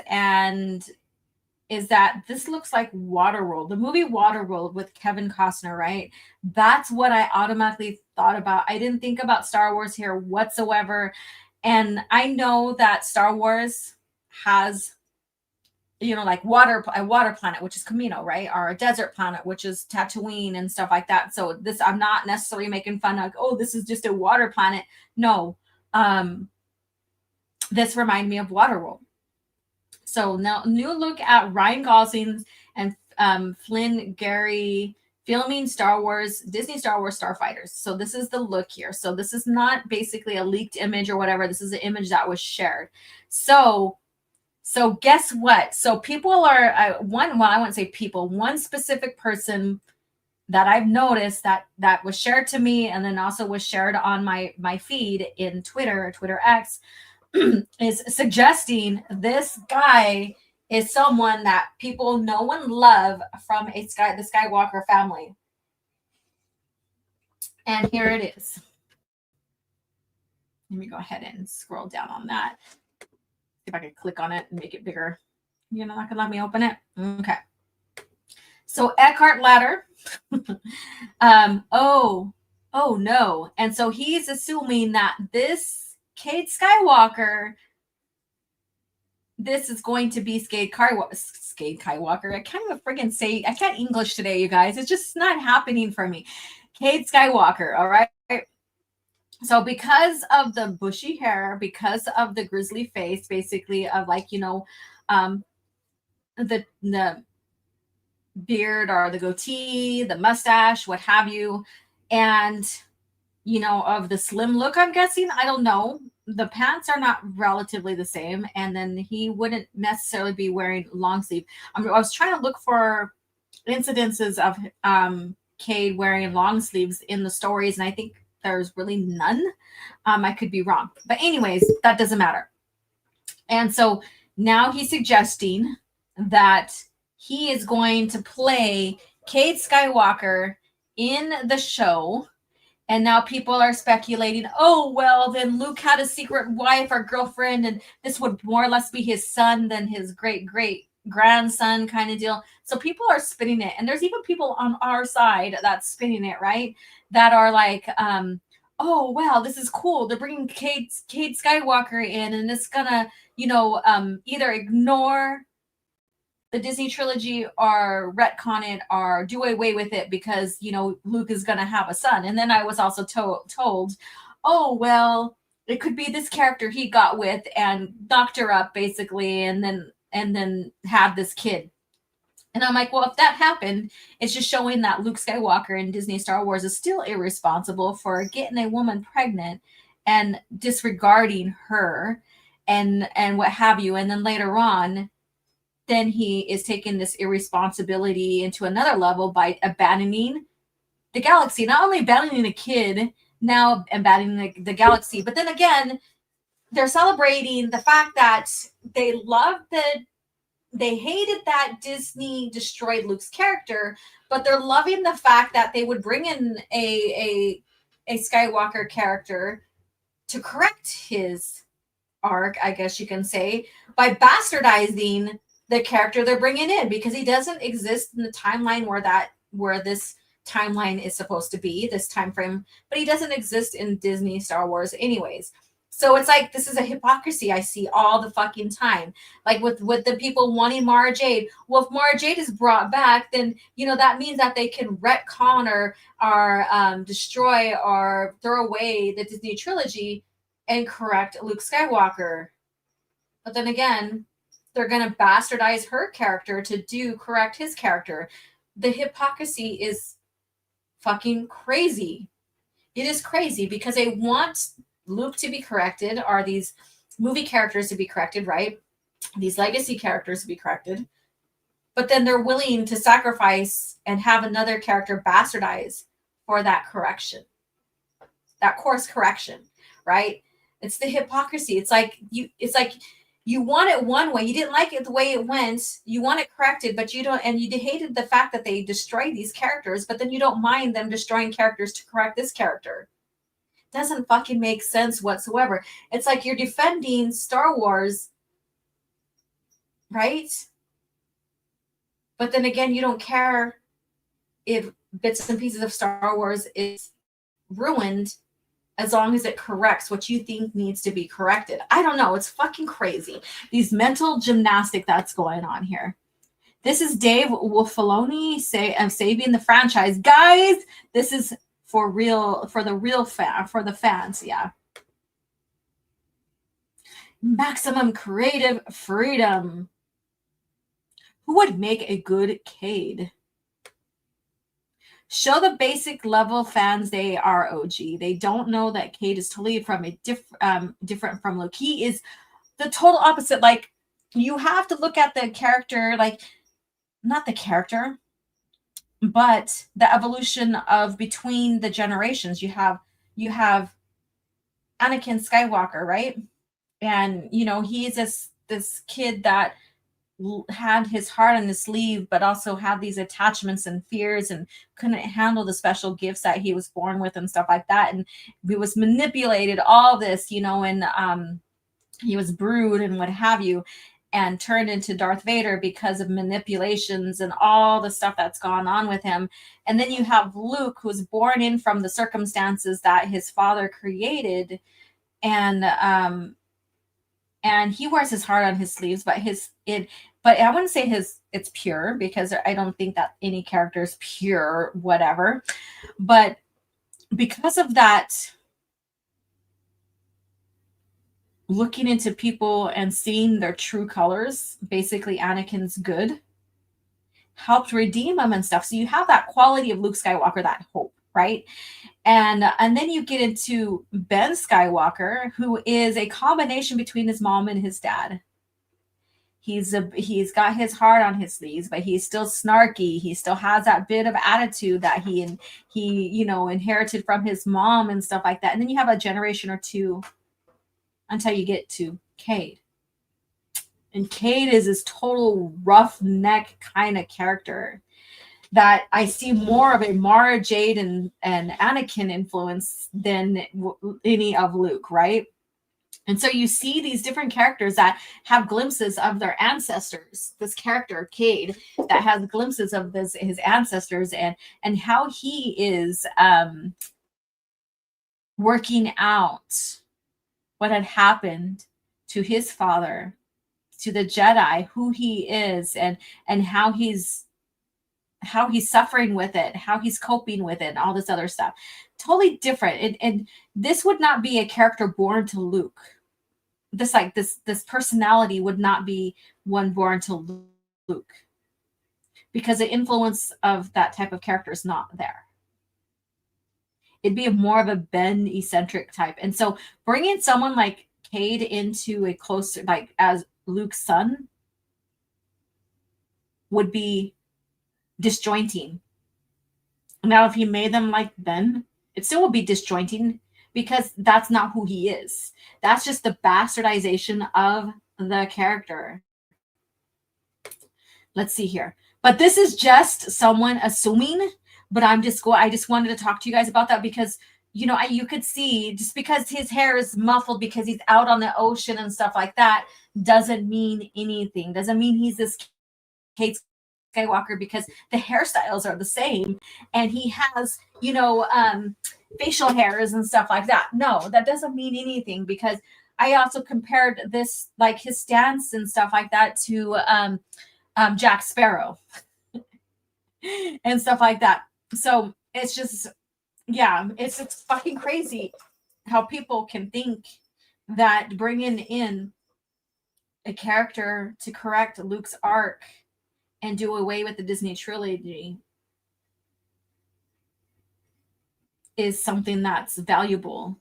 is that this looks like Waterworld, the movie Waterworld with Kevin Costner, right? That's what I automatically thought about. I didn't think about Star Wars here whatsoever. And I know that Star Wars has, you know, like a water planet, which is Camino, right? Or a desert planet, which is Tatooine and stuff like that. So this, I'm not necessarily making fun of, oh, this is just a water planet. No, this reminded me of Waterworld. So now, new look at Ryan Gosling's and Flynn Gary filming Disney Star Wars Starfighters. So this is the look here. So this is not basically a leaked image or whatever. This is an image that was shared. So guess what? So people are I wouldn't say people. One specific person that I've noticed that was shared to me, and then also was shared on my feed in Twitter X. Is suggesting this guy is someone that people know and love from the Skywalker family. And here it is. Let me go ahead and scroll down on that. See if I can click on it and make it bigger. You're not gonna let me open it? Okay. So Eckhart Ladder. Oh no. And so he's assuming that this Cade Skywalker, this is going to be Cade Skywalker. I can't even friggin' say, I can't English today, you guys. It's just not happening for me. Cade Skywalker, all right? So because of the bushy hair, because of the grizzly face, basically of like, you know, the beard or the goatee, the mustache, what have you, and you know, of the slim look, I'm guessing. I don't know. The pants are not relatively the same. And then he wouldn't necessarily be wearing long sleeve. I was trying to look for incidences of Cade wearing long sleeves in the stories, and I think there's really none. I could be wrong. But anyways, that doesn't matter. And so now he's suggesting that he is going to play Cade Skywalker in the show. And now people are speculating, oh, well, then Luke had a secret wife or girlfriend, and this would more or less be his son than his great-great-grandson kind of deal. So people are spinning it. And there's even people on our side that's spinning it, right? That are like, oh, wow, this is cool. They're bringing Cade Skywalker in, and it's going to, you know, either ignore the Disney trilogy or retcon it or do away with it because, you know, Luke is going to have a son. And then I was also told, oh, well, it could be this character he got with and knocked her up basically, and then had this kid. And I'm like, well, if that happened, it's just showing that Luke Skywalker in Disney Star Wars is still irresponsible for getting a woman pregnant and disregarding her and what have you. And then later on, then he is taking this irresponsibility into another level by abandoning the galaxy. Not only abandoning a kid, now abandoning the galaxy. But then again, they're celebrating the fact that they hated that Disney destroyed Luke's character, but they're loving the fact that they would bring in a Skywalker character to correct his arc, I guess you can say, by bastardizing the character they're bringing in, because he doesn't exist in the timeline where this timeline is supposed to be, this time frame, but he doesn't exist in Disney Star Wars anyways. So it's like, this is a hypocrisy I see all the fucking time. Like with the people wanting Mara Jade. Well, if Mara Jade is brought back, then, you know, that means that they can retcon or destroy or throw away the Disney trilogy. and correct Luke Skywalker. But then again, they're going to bastardize her character to correct his character. The hypocrisy is fucking crazy. It is crazy because they want Luke to be corrected, or these movie characters to be corrected, right? These legacy characters to be corrected. But then they're willing to sacrifice and have another character bastardized for that correction, that course correction, right? It's the hypocrisy. It's like you want it one way. You didn't like it the way it went. You want it corrected, but you don't, and you hated the fact that they destroy these characters, but then you don't mind them destroying characters to correct this character. Doesn't fucking make sense whatsoever. It's like you're defending Star Wars, right? But then again, you don't care if bits and pieces of Star Wars is ruined as long as it corrects what you think needs to be corrected. I don't know. It's fucking crazy. These mental gymnastic that's going on here. This is Dave Wolfaloni saving the franchise. Guys, this is for real, for the fans, yeah. Maximum creative freedom. Who would make a good Cade? Show the basic level fans they are OG. They don't know that Cade is totally from a different from Luke. He is the total opposite. Like, you have to look at the character, like, not the character, but the evolution of between the generations. You have Anakin Skywalker, right? And he's this kid that had his heart on his sleeve, but also had these attachments and fears and couldn't handle the special gifts that he was born with and stuff like that. And he was manipulated, all this, and he was brewed and what have you, and turned into Darth Vader because of manipulations and all the stuff that's gone on with him. And then you have Luke, who's born in from the circumstances that his father created, and he wears his heart on his sleeves, but but I wouldn't say it's pure, because I don't think that any character is pure, whatever. But because of that, looking into people and seeing their true colors, basically Anakin's good, helped redeem him and stuff. So you have that quality of Luke Skywalker, that hope, right? And then you get into Ben Skywalker, who is a combination between his mom and his dad. He's got his heart on his sleeves, but he's still snarky. He still has that bit of attitude that he inherited from his mom and stuff like that. And then you have a generation or two until you get to Cade. And Cade is this total roughneck kind of character that I see more of a Mara Jade and Anakin influence than any of Luke, right? And so you see these different characters that have glimpses of their ancestors. This character, Cade, that has glimpses of his ancestors and how he is working out what had happened to his father, to the Jedi, who he is, and how he's suffering with it, how he's coping with it, and all this other stuff. Totally different. And this would not be a character born to Luke. This personality would not be one born to Luke, because the influence of that type of character is not there. It'd be more of a Ben eccentric type. And so bringing someone like Cade into a closer, like as Luke's son, would be disjointing. Now, if he made them like Ben, it still would be disjointing, because that's not who he is. That's just the bastardization of the character. Let's see here. But this is just someone assuming, but I just wanted to talk to you guys about that, because you could see, just because his hair is muffled because he's out on the ocean and stuff like that doesn't mean anything. Doesn't mean he's this Cade Skywalker, because the hairstyles are the same and he has facial hairs and stuff like that. No, that doesn't mean anything, because I also compared this, like his stance and stuff like that, to Jack Sparrow and stuff like that. So it's just, yeah, it's fucking crazy how people can think that bringing in a character to correct Luke's arc and do away with the Disney trilogy is something that's valuable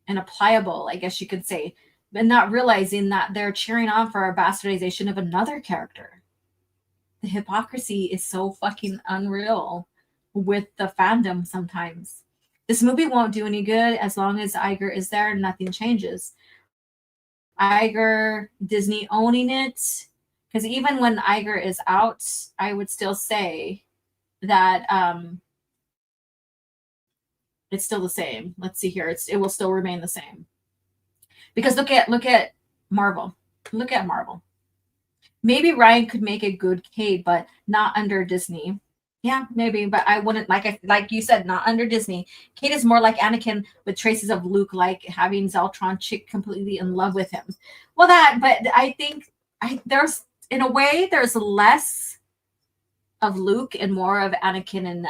and applicable, I guess you could say, but not realizing that they're cheering on for a bastardization of another character. The hypocrisy is so fucking unreal with the fandom sometimes. This movie won't do any good as long as Iger is there and nothing changes. Iger, Disney owning it, because even when Iger is out, I would still say that it's still the same. Let's see here. It will still remain the same. Because look at Marvel. Look at Marvel. Maybe Ryan could make a good Cade, but not under Disney. Yeah, maybe, but I wouldn't like you said, not under Disney. Cade is more like Anakin with traces of Luke, like having Zeltron chick completely in love with him. Well, but I think there's in a way there's less of Luke and more of Anakin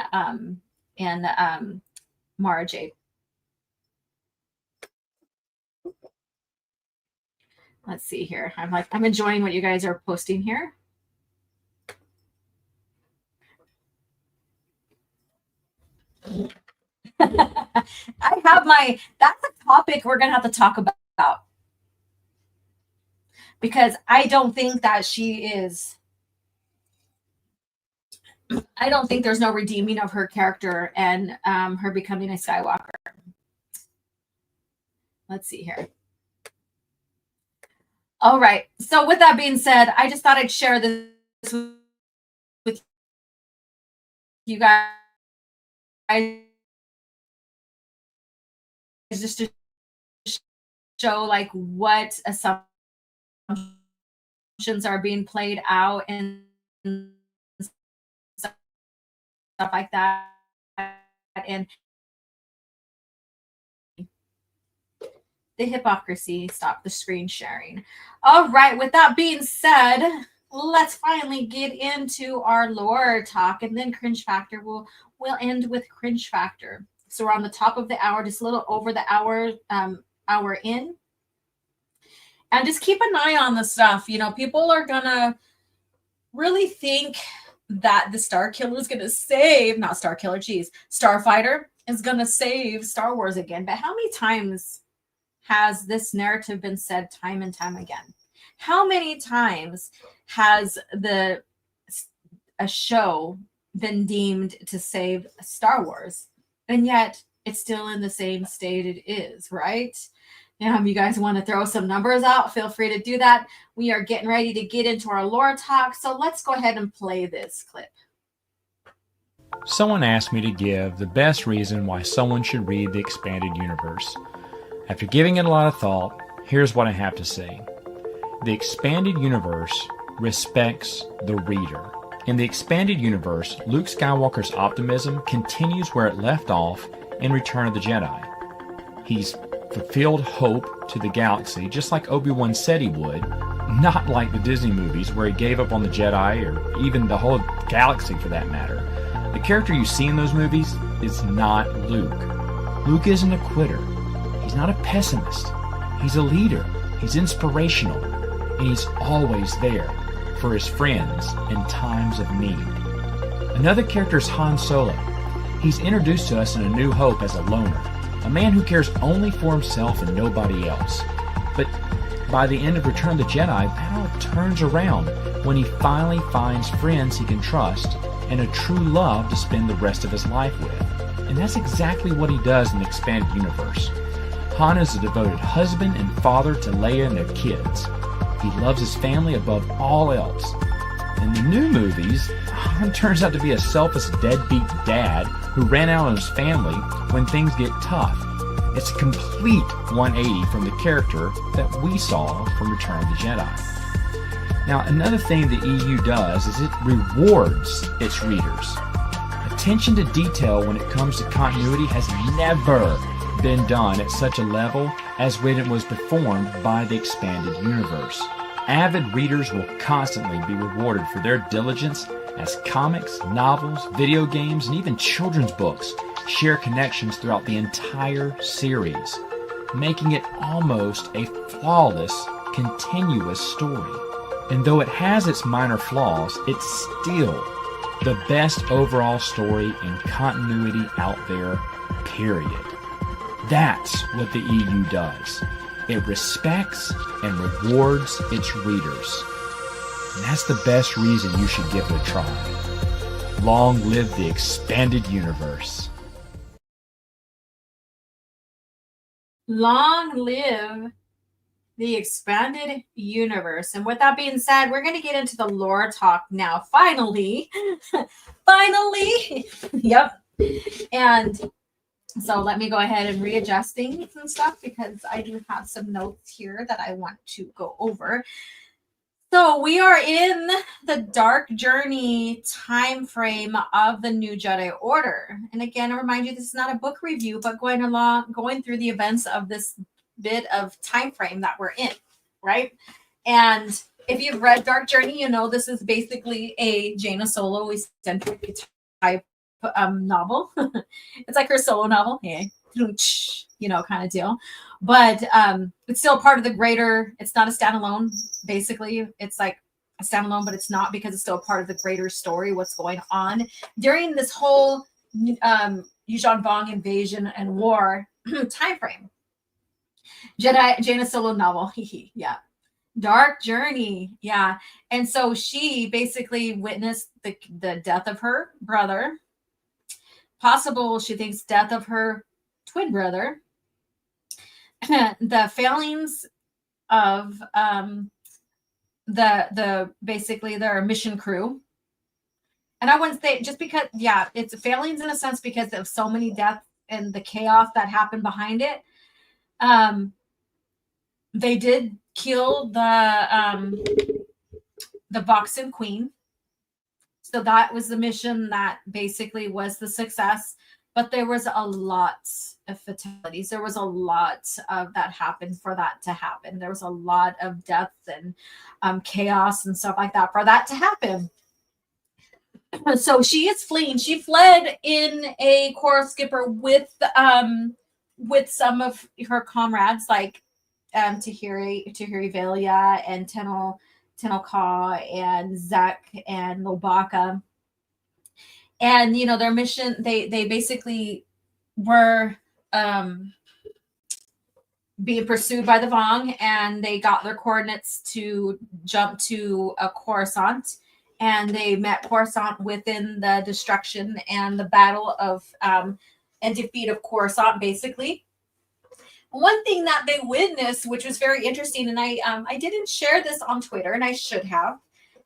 and Mara Jade. Let's see here. I'm enjoying what you guys are posting here. I have that's a topic we're gonna have to talk about, because I don't think that I don't think there's no redeeming of her character and her becoming a Skywalker. Let's see here. All right. So with that being said, I just thought I'd share this with you guys just to show like what assumptions are being played out and stuff like that. And the hypocrisy, stop the screen sharing. All right, with that being said, let's finally get into our lore talk, and then cringe factor. We'll end with cringe factor. So we're on the top of the hour, just a little over the hour in. And just keep an eye on the stuff. You know, people are gonna really think that the Starfighter is gonna save Star Wars again. But how many times has this narrative been said time and time again? How many times has a show been deemed to save Star Wars? And yet it's still in the same state it is, right? You guys want to throw some numbers out? Feel free to do that. We are getting ready to get into our lore talk. So let's go ahead and play this clip. Someone asked me to give the best reason why someone should read the expanded universe. After giving it a lot of thought, here's what I have to say. The expanded universe respects the reader. In the expanded universe, Luke Skywalker's optimism continues where it left off in Return of the Jedi. He's fulfilled hope to the galaxy, just like Obi-Wan said he would, not like the Disney movies where he gave up on the Jedi or even the whole galaxy for that matter. The character you see in those movies is not Luke. Luke isn't a quitter. He's not a pessimist. He's a leader. He's inspirational. And he's always there for his friends in times of need. Another character is Han Solo. He's introduced to us in A New Hope as a loner, a man who cares only for himself and nobody else. But by the end of Return of the Jedi, that all turns around when he finally finds friends he can trust and a true love to spend the rest of his life with. And that's exactly what he does in the expanded universe. Han is a devoted husband and father to Leia and their kids. He loves his family above all else. In the new movies, Han turns out to be a selfish deadbeat dad who ran out on his family when things get tough. It's a complete 180 from the character that we saw from Return of the Jedi. Now, another thing the EU does is it rewards its readers. Attention to detail when it comes to continuity has never been done at such a level as when it was performed by the expanded universe. Avid readers will constantly be rewarded for their diligence as comics, novels, video games, and even children's books share connections throughout the entire series. making it almost a flawless, continuous story. And though it has its minor flaws, it's still the best overall story and continuity out there, period. That's what the EU does. It respects and rewards its readers. And that's the best reason you should give it a try. Long live the expanded universe. Long live the expanded universe. And with that being said, we're going to get into the lore talk now. Finally. Finally. Yep. And so let me go ahead and readjust things and stuff because I do have some notes here that I want to go over. So we are in the Dark Journey time frame of the New Jedi Order. And again, I remind you, this is not a book review, but going through the events of this bit of time frame that we're in, right? And if you've read Dark Journey, you know this is basically a Jaina Solo eccentric type novel. It's like her solo novel, kind of deal. But it's still part of the greater, it's not a standalone, basically. It's like a standalone, but it's not because it's still part of the greater story, what's going on during this whole Yuuzhan Vong invasion and war time frame. Jaina Solo novel, yeah. Dark Journey, yeah. And so she basically witnessed the death of her brother, possible, she thinks, death of her twin brother, the failings of the basically their mission crew. And I wouldn't say just because, yeah, it's failings in a sense because of so many deaths and the chaos that happened behind it. They did kill the Boxen Queen. So that was the mission that basically was the success. But there was a lot of fatalities. There was a lot of that happened for that to happen. There was a lot of death and chaos and stuff like that for that to happen. So she is fleeing. She fled in a coral skipper with some of her comrades, like Tahiri Velia and Tenel Ka and Zek and Lobaka. And their mission, they basically were being pursued by the Vong, and they got their coordinates to jump to Coruscant, and they met Coruscant within the destruction and the battle of and defeat of Coruscant, basically. One thing that they witnessed, which was very interesting, and I didn't share this on Twitter, and I should have,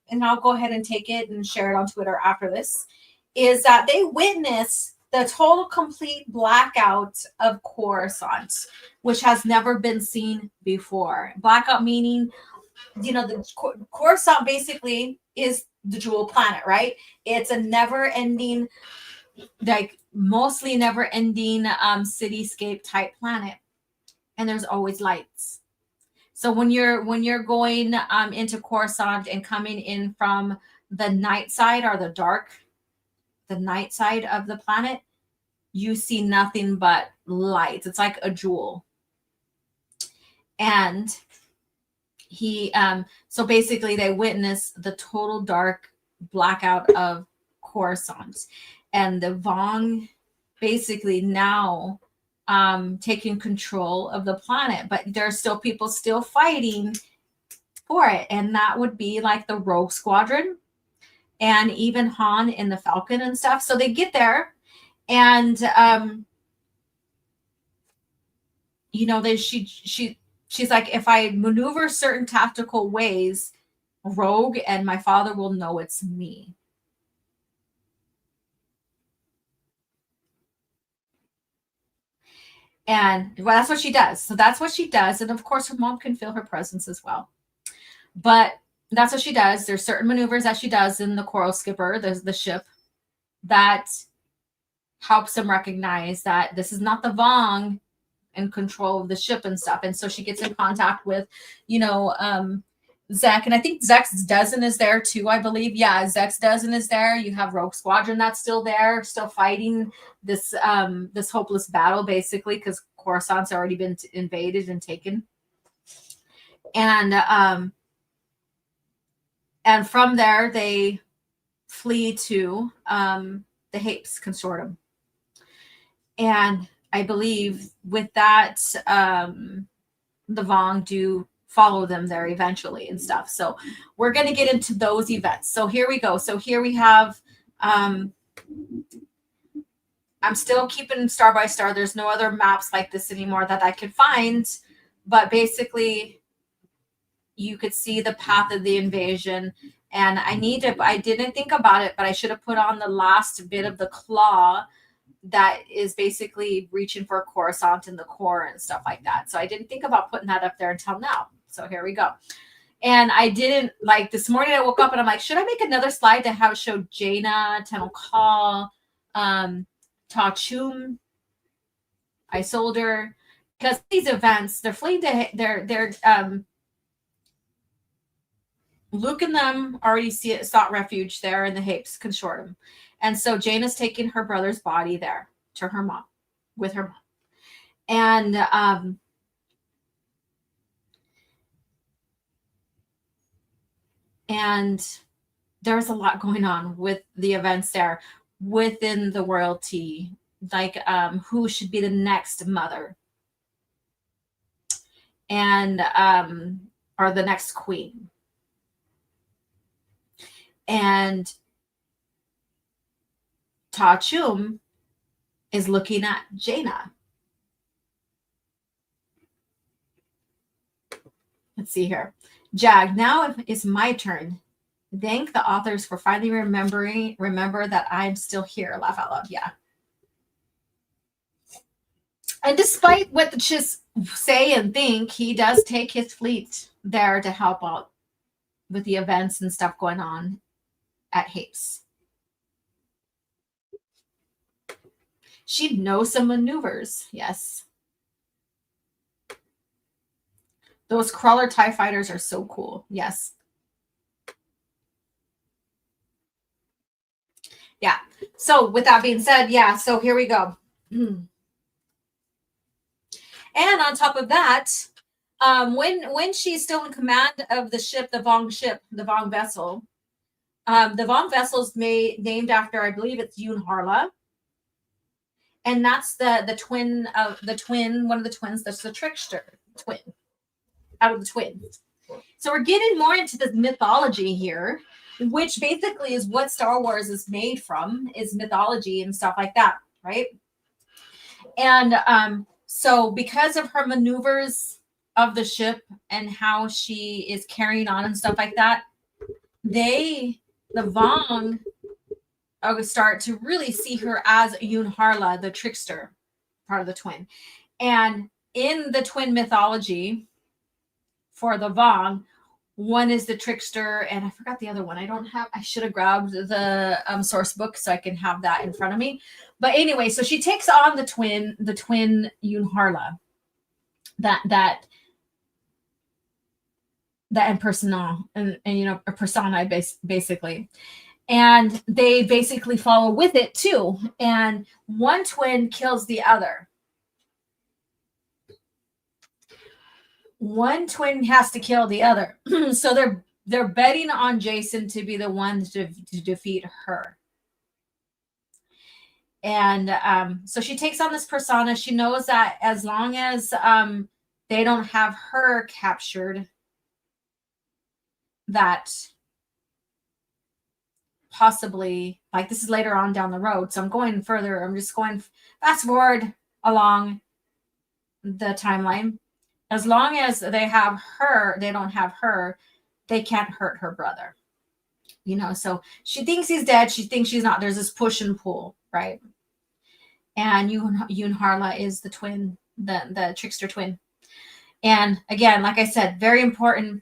and I'll go ahead and take it and share it on Twitter after this, is that they witnessed the total complete blackout of Coruscant, which has never been seen before. Blackout meaning, the Coruscant basically is the jewel planet, right? It's a never-ending, like mostly never-ending cityscape type planet, and there's always lights. So when you're going into Coruscant and coming in from the night side or the night side of the planet, you see nothing but lights. It's like a jewel. And so basically they witnessed the total dark blackout of Coruscant, and the Vong basically now taking control of the planet, but there are still people still fighting for it. And that would be like the Rogue Squadron and even Han in the Falcon and stuff. So they get there, and she's like, if I maneuver certain tactical ways, Rogue and my father will know it's me. And well, that's what she does. So that's what she does. And of course, her mom can feel her presence as well. But that's what she does. There's certain maneuvers that she does in the Coral Skipper, the ship, that helps them recognize that this is not the Vong in control of the ship and stuff. And so she gets in contact with, Zek, and I think Zek's dozen is there too, I believe. Yeah, Zek's dozen is there. You have Rogue Squadron that's still there, still fighting this hopeless battle, basically, because Coruscant's already been invaded and taken. And from there, they flee to the Hapes consortium. And I believe with that, the Vong do follow them there eventually and stuff. So we're going to get into those events. So here we go. So here we have, I'm still keeping star by star. There's no other maps like this anymore that I could find. But basically, you could see the path of the invasion. And I didn't think about it, but I should have put on the last bit of the claw that is basically reaching for Coruscant in the core and stuff like that. So I didn't think about putting that up there until now. So here we go. And I didn't, like, this morning I woke up and I'm like, should I make another slide to have show Jaina, Tenno Call, Ta Chum, Isolder, because these events, they're fleeing to, they're Luke and them already sought refuge there in the Hapes consortium. And so Jaina's taking her brother's body there to her mom, with her mom. And there's a lot going on with the events there within the royalty, like who should be the next mother and or the next queen. And Ta Chum is looking at Jaina. Let's see here. Jag, now it's my turn. Thank the authors for finally remember that I'm still here. Laugh out loud. Yeah. And despite what the Chiss say and think, he does take his fleet there to help out with the events and stuff going on at Hapes. She knows some maneuvers. Yes. Those crawler TIE fighters are so cool. Yes. Yeah. So with that being said, yeah, so here we go. And on top of that, when she's still in command of the ship, the Vong vessel, the Vong vessel's named after, I believe it's Yoon Harla. And that's the twin, one of the twins, that's the trickster twin, out of the twins. So we're getting more into the mythology here, which basically is what Star Wars is made from, is mythology and stuff like that, right? And so because of her maneuvers of the ship and how she is carrying on and stuff like that, the Vong start to really see her as Yoon Harla, the trickster, part of the twin. And in the twin mythology for the Vong, one is the trickster, and I forgot the other one. I should have grabbed the source book so I can have that in front of me. But anyway, so she takes on the twin Yoon Harla, that impersonal and you know, a persona basically. And they basically follow with it too. And one twin kills the other. One twin has to kill the other. So they're betting on Jason to be the one to defeat her. And so she takes on this persona. She knows that as long as they don't have her captured, that possibly, like, this is later on down the road, so I'm going further. I'm just going fast forward along the timeline. As long as they have her, they don't have her, they can't hurt her brother. You know, so she thinks he's dead. She thinks she's not. There's this push and pull, right? And Yoon Harla is the twin, the trickster twin. And again, like I said, very important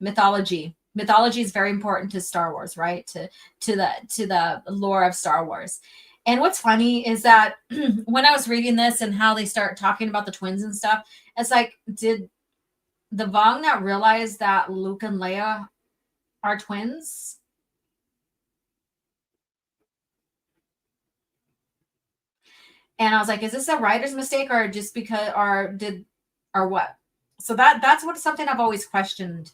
mythology. Mythology is very important to Star Wars, right? To the lore of Star Wars. And what's funny is that when I was reading this and how they start talking about the twins and stuff, it's like, did the Vong not realize that Luke and Leia are twins? And I was like, is this a writer's mistake or just because, or what? So that's something I've always questioned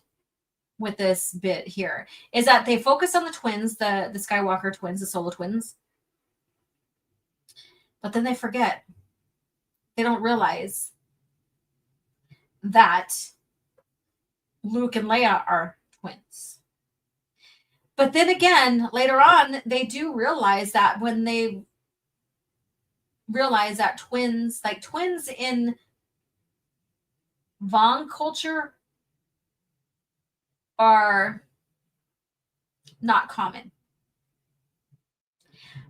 with this bit here, is that they focus on the twins, the Skywalker twins, the Solo twins. But then they forget. They don't realize that Luke and Leia are twins. But then again, later on, they do realize that when they realize that twins in Vong culture are not common.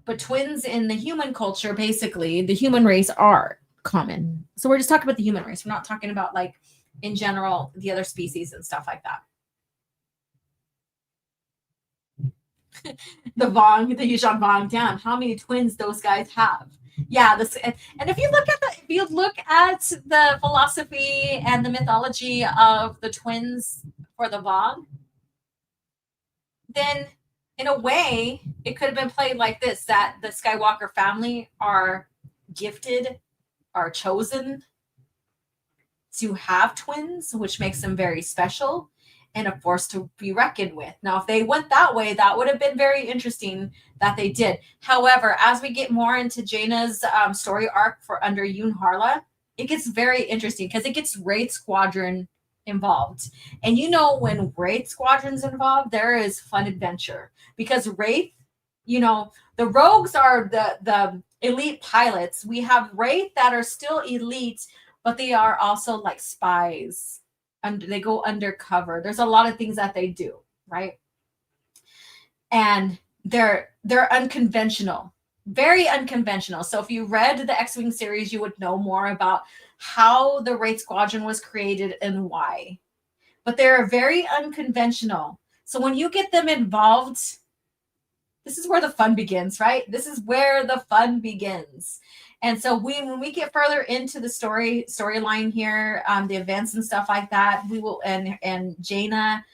But twins in the human culture, basically, the human race are common. So we're just talking about the human race. We're not talking about, like, in general, the other species and stuff like that. The Yuuzhan Vong, damn, how many twins those guys have. Yeah, and if you look at the philosophy and the mythology of the twins for the Vong, then in a way it could have been played like this, that the Skywalker family are gifted, are chosen to have twins, which makes them very special and a force to be reckoned with. Now, if they went that way, that would have been very interesting that they did. However, as we get more into Jaina's story arc for under Yoon Harla, it gets very interesting because it gets Wraith Squadron involved. And you know, when Wraith Squadron's involved, there is fun adventure. Because Wraith, you know, the rogues are the elite pilots. We have Wraith that are still elite, but they are also like spies. And they go undercover. There's a lot of things that they do, right? And they're unconventional, very unconventional. So if you read the X-Wing series, you would know more about how the Wraith Squadron was created and why. But they're very unconventional. So when you get them involved, this is where the fun begins, right? This is where the fun begins. And so when we get further into the storyline here, the events and stuff like that, we will, and Jaina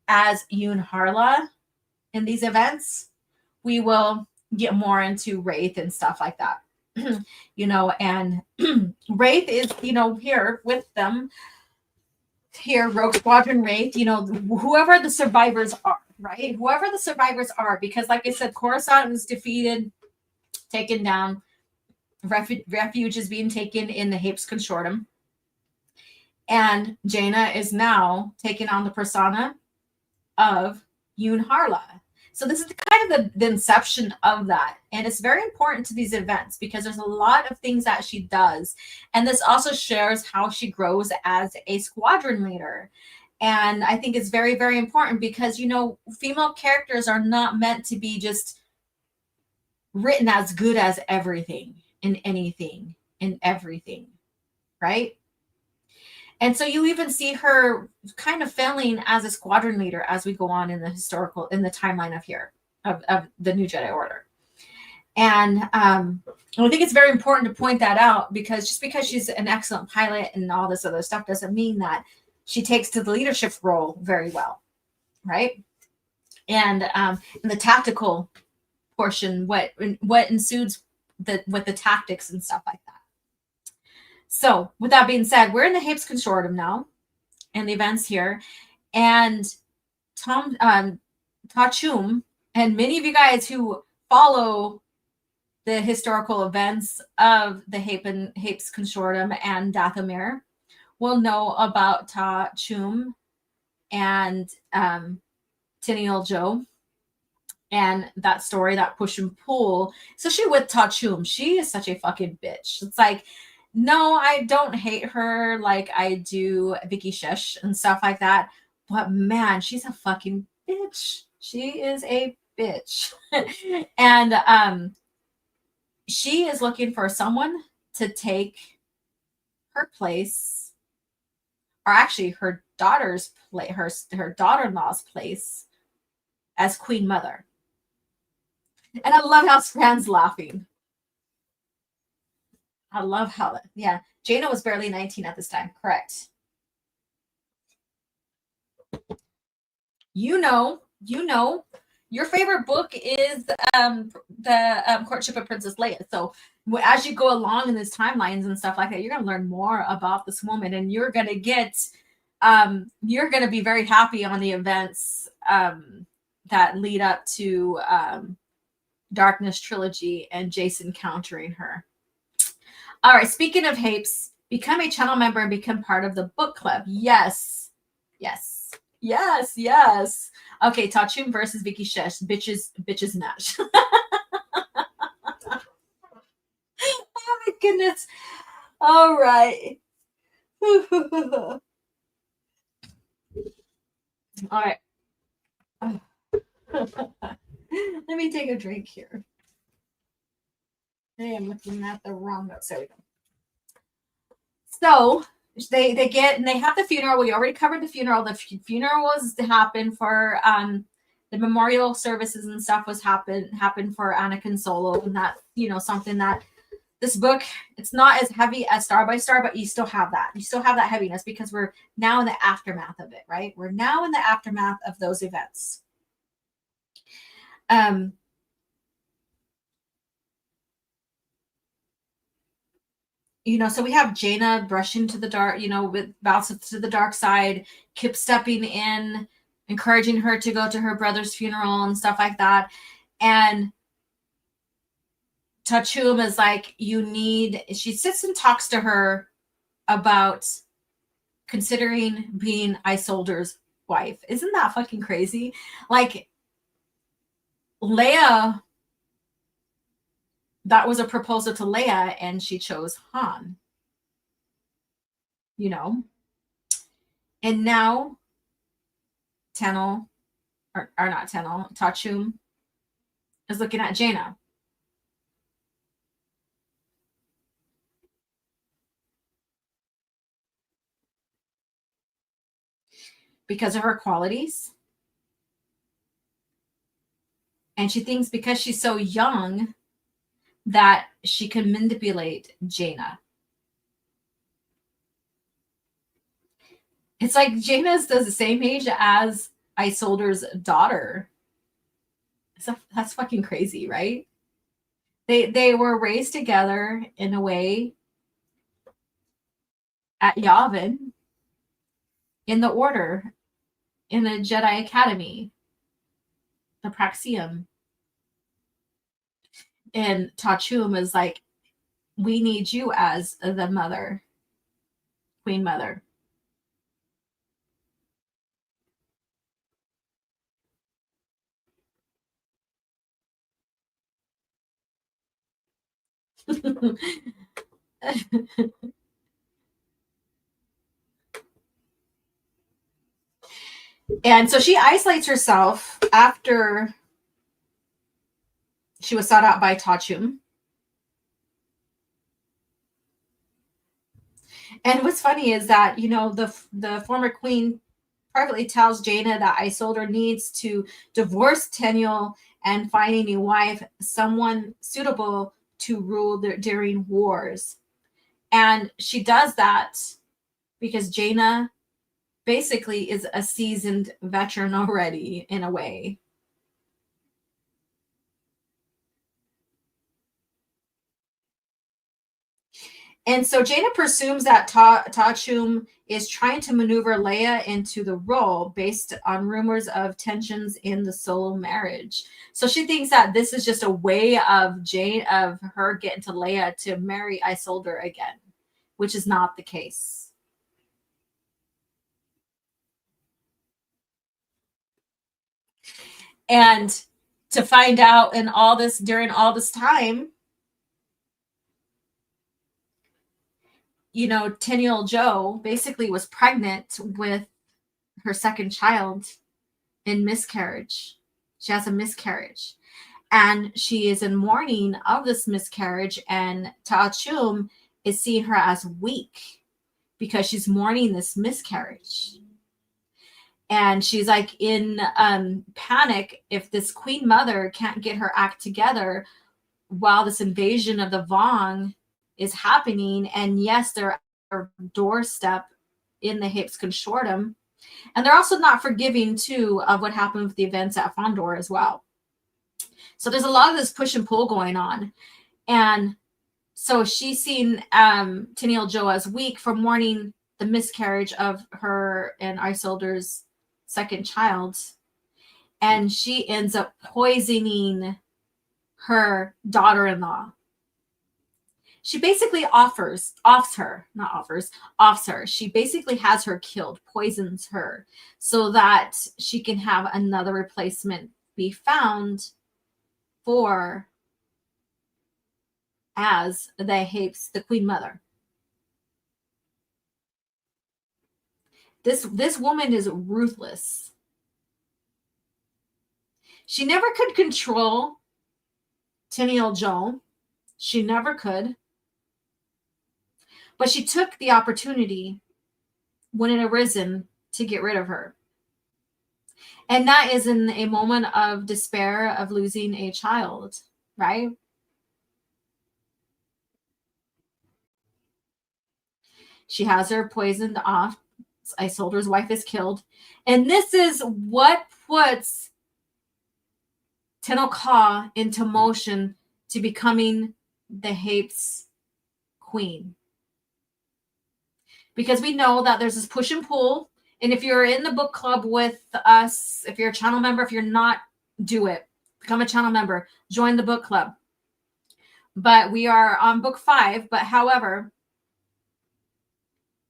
as Yoon Harla in these events, we will get more into Wraith and stuff like that. You know, and Wraith is, you know, here with them, here, Rogue Squadron Wraith, you know, whoever the survivors are, right? Whoever the survivors are, because like I said, Coruscant was defeated, taken down. Refuge is being taken in the Hapes Consortium. And Jaina is now taking on the persona of Yoon Harla. So this is kind of the inception of that. And it's very important to these events because there's a lot of things that she does. And this also shares how she grows as a squadron leader. And I think it's very, very important because, you know, female characters are not meant to be just written as good as everything. In anything, in everything, right? And so you even see her kind of failing as a squadron leader as we go on in the timeline of the New Jedi Order. And I think it's very important to point that out because just because she's an excellent pilot and all this other stuff doesn't mean that she takes to the leadership role very well, right? And in the tactical portion, what ensues with the tactics and stuff like that. So with that being said, we're in the Hapes Consortium now and the events here. And Ta Chum and many of you guys who follow the historical events of the Hapes Consortium and Dathomir will know about Ta Chum and Tiniel Joe. And that story, that push and pull, especially with Ta Chum, she is such a fucking bitch. It's like, no, I don't hate her like I do Vicky Shesh and stuff like that. But man, she's a fucking bitch. She is a bitch. And she is looking for someone to take her place, or actually her daughter's place, her daughter-in-law's place as Queen Mother. And I love how Fran's laughing. I love how that, yeah. Jaina was barely 19 at this time, correct. You know, your favorite book is the Courtship of Princess Leia. So as you go along in these timelines and stuff like that, you're going to learn more about this woman, and you're going to be very happy on the events that lead up to Darkness Trilogy and Jason countering her. All right, speaking of Hapes, become a channel member and become part of the book club. Yes. Okay, Tachum versus Vicky Shesh. Bitches Nash. Oh my goodness. All right. All right. Let me take a drink here. I am looking at the wrong notes. There we go. So they have the funeral. We already covered the funeral. The funeral was to happen for the memorial services and stuff was happen for Anakin Solo, and that, you know, something that this book, it's not as heavy as Star by Star, but you still have that. You still have that heaviness because we're now in the aftermath of it, right? We're now in the aftermath of those events. You know, so we have Jaina brushing to the dark, you know, with bounce to the dark side, Kip stepping in, encouraging her to go to her brother's funeral and stuff like that. And Tachum is like, she sits and talks to her about considering being Isolder's wife. Isn't that fucking crazy? Like, Leia, that was a proposal to Leia, and she chose Han. You know? And now Tachum is looking at Jaina. Because of her qualities. And she thinks because she's so young that she can manipulate Jaina. It's like Jaina's the same age as Isolder's daughter. So that's fucking crazy, right? They were raised together in a way at Yavin, in the Order, in the Jedi Academy, the Praxium. And Tachum is like, we need you as the mother, Queen Mother. And so she isolates herself after she was sought out by Tachum. And what's funny is that, you know, the former queen privately tells Jaina that Isolder needs to divorce Tenniel and find a new wife, someone suitable to rule during wars. And she does that because Jaina basically is a seasoned veteran already, in a way. And so Jaina presumes that Tachum is trying to maneuver Leia into the role based on rumors of tensions in the Solo marriage. So she thinks that this is just a way of her getting to Leia to marry Isolder again, which is not the case. And to find out during all this time, you know, Tenniel Jo basically was pregnant with her second child in miscarriage. She has a miscarriage. And she is in mourning of this miscarriage. And Tachum is seeing her as weak because she's mourning this miscarriage. And she's like in panic if this Queen Mother can't get her act together while this invasion of the Vong is happening. And yes, they're at our doorstep in the Hapes Consortium. And they're also not forgiving, too, of what happened with the events at Fondor as well. So there's a lot of this push and pull going on. And so she's seen Tennille Jo as weak for mourning the miscarriage of her and Isolder's second child. And she ends up poisoning her daughter-in-law. She basically offs her. She basically has her killed, poisons her, so that she can have another replacement be found for as the Hapes, the Queen Mother. This woman is ruthless. She never could control Tennille Jo. She never could. But she took the opportunity when it arisen to get rid of her. And that is in a moment of despair of losing a child, right? She has her poisoned off. Isolder's wife is killed. And this is what puts Tenno Ka into motion to becoming the Hapes queen. Because we know that there's this push and pull. And if you're in the book club with us, if you're a channel member, if you're not, do it. Become a channel member. Join the book club. But we are on book 5. But however,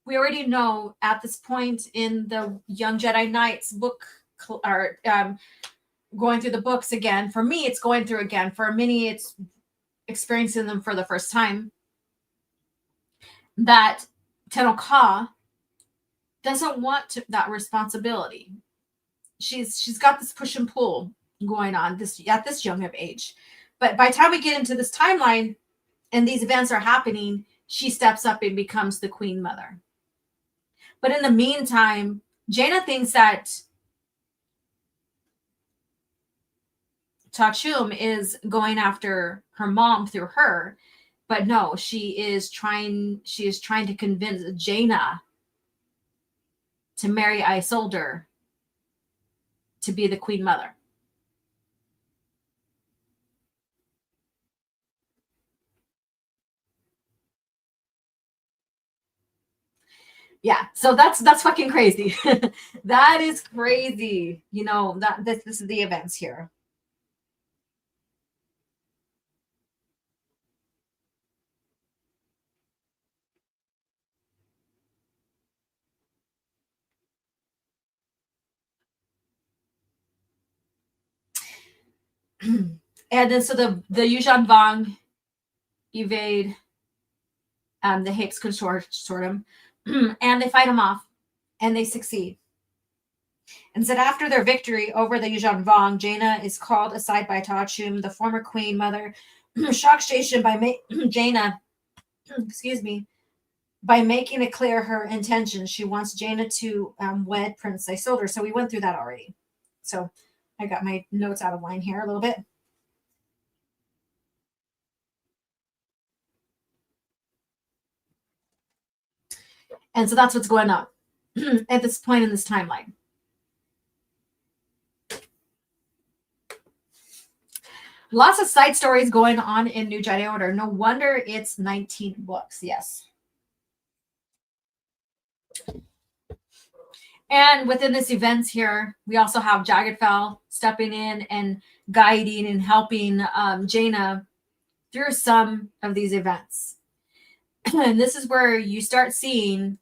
we already know at this point in the Young Jedi Knights book, or going through the books again. For me, it's going through again. For many, it's experiencing them for the first time. That Tenno Ka doesn't want that responsibility. She's got this push and pull going on at this young of age. But by the time we get into this timeline and these events are happening, she steps up and becomes the Queen Mother. But in the meantime, Jaina thinks that Tachum is going after her mom through her. But no, she is trying to convince Jaina to marry Isolder to be the Queen Mother. Yeah, so that's fucking crazy. That is crazy. You know, that this is the events here. And then so the Yuuzhan Vong evade the Hapes consortium, and they fight them off, and they succeed. And said after their victory over the Yuuzhan Vong, Jaina is called aside by Tachum, the former Queen Mother, shocks Jaina by Jaina, excuse me, by making it clear her intention. She wants Jaina to wed Prince Isolder. So we went through that already. So I got my notes out of line here a little bit. And so that's what's going on at this point in this timeline. Lots of side stories going on in New Jedi Order. No wonder it's 19 books. Yes. And within this events here, we also have Jagged Fel stepping in and guiding and helping Jaina through some of these events. And this is where you start seeing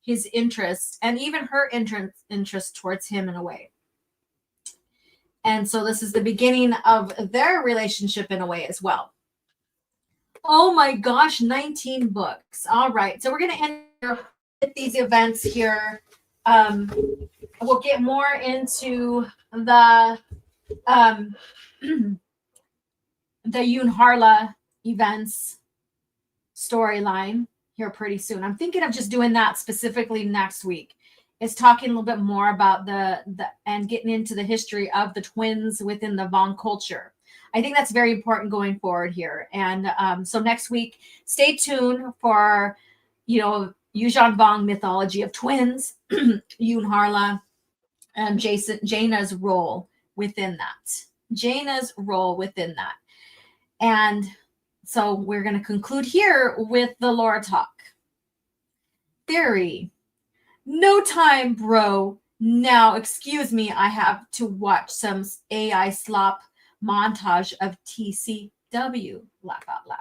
his interest and even her interest towards him in a way. And so this is the beginning of their relationship in a way as well. Oh my gosh, 19 books. All right. So we're going to end with these events here. We'll get more into the Yoon Harla events storyline here pretty soon. I'm thinking of just doing that specifically next week. Is talking a little bit more about the and getting into the history of the twins within the Vong culture. I think that's very important going forward here. And so next week, stay tuned for, you know, Yuuzhan Vong mythology of twins, Yoon Harla, and Jaina's role within that. Jaina's role within that. And so we're going to conclude here with the lore talk. Theory. No time, bro. Now, excuse me, I have to watch some AI slop montage of TCW. Laugh out loud.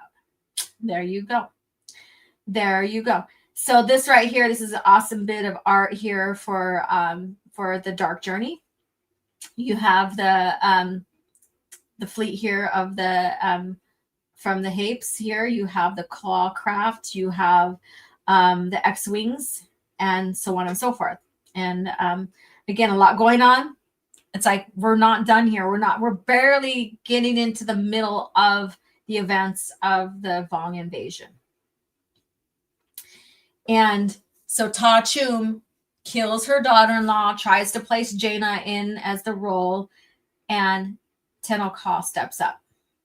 There you go. There you go. So this right here, this is an awesome bit of art here for the Dark Journey. You have the fleet here of the from the Hapes here. You have the claw craft. You have the X-wings, and so on and so forth. And again, a lot going on. It's like we're not done here. We're barely getting into the middle of the events of the Vong invasion. And so Ta Chum kills her daughter-in-law, tries to place Jaina in as the role, and Tenno Ka steps up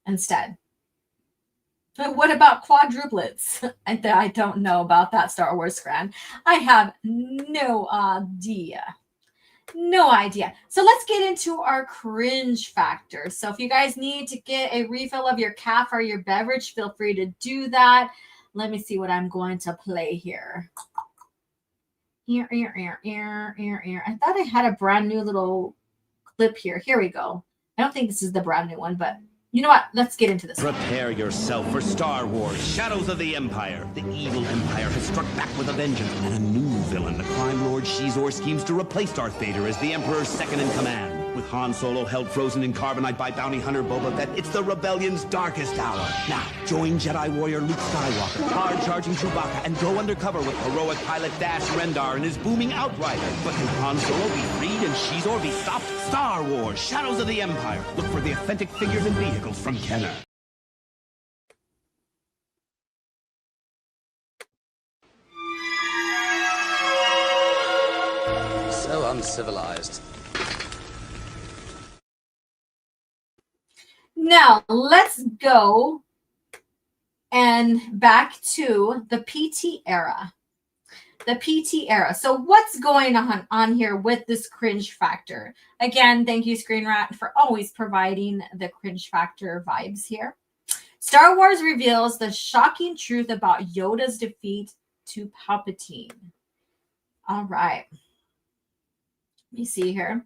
instead. But what about quadruplets? I don't know about that, Star Wars fan. I have no idea. No idea. So let's get into our cringe factor. So if you guys need to get a refill of your CAF or your beverage, feel free to do that. Let me see what I'm going to play here. I thought I had a brand new little clip here. Here we go. I don't think this is the brand new one, but you know what? Let's get into this. Prepare yourself for Star Wars, Shadows of the Empire. The evil Empire has struck back with a vengeance, and a new villain, the crime lord Shizor, schemes to replace Darth Vader as the Emperor's second-in-command. With Han Solo held frozen in carbonite by bounty hunter Boba Fett, it's the rebellion's darkest hour. Now, join Jedi warrior Luke Skywalker, hard-charging Chewbacca, and go undercover with heroic pilot Dash Rendar and his booming Outrider. But can Han Solo be freed and Shizor be stopped? Star Wars, Shadows of the Empire. Look for the authentic figures and vehicles from Kenner. So uncivilized. Now, let's go and back to the PT era. The PT era. So what's going on here with this cringe factor? Again, thank you, Screen Rat, for always providing the cringe factor vibes here. Star Wars reveals the shocking truth about Yoda's defeat to Palpatine. All right. Let me see here.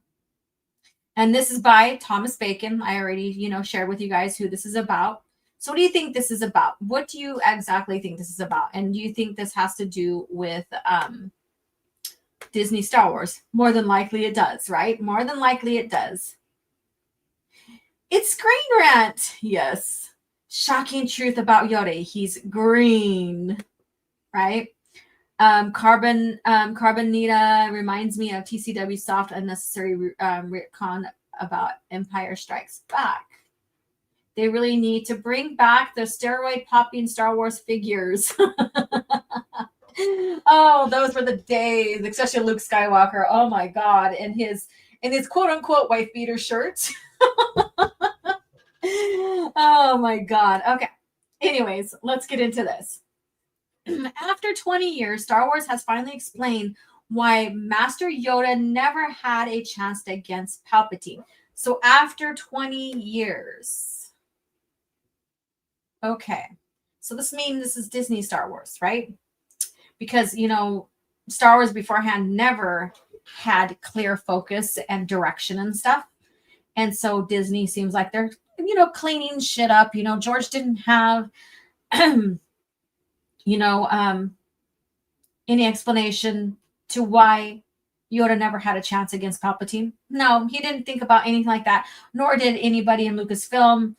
And this is by Thomas Bacon. I already, shared with you guys who this is about. So what do you think this is about? What do you exactly think this is about? And do you think this has to do with Disney Star Wars? More than likely it does, right? More than likely it does. It's Screen Rant. Yes. Shocking truth about Yoda. He's green, right? Carbonita reminds me of TCW soft unnecessary retcon about Empire Strikes Back. They really need to bring back the steroid popping Star Wars figures. Oh, those were the days, especially Luke Skywalker. Oh my God, in his quote unquote wife beater shirt. Oh my God. Okay. Anyways, let's get into this. After 20 years, Star Wars has finally explained why Master Yoda never had a chance against Palpatine. So after 20 years. Okay. So this means this is Disney Star Wars, right? Because, Star Wars beforehand never had clear focus and direction and stuff. And so Disney seems like they're, cleaning shit up. George didn't have any explanation to why Yoda never had a chance against Palpatine. No, he didn't think about anything like that, nor did anybody in Lucasfilm,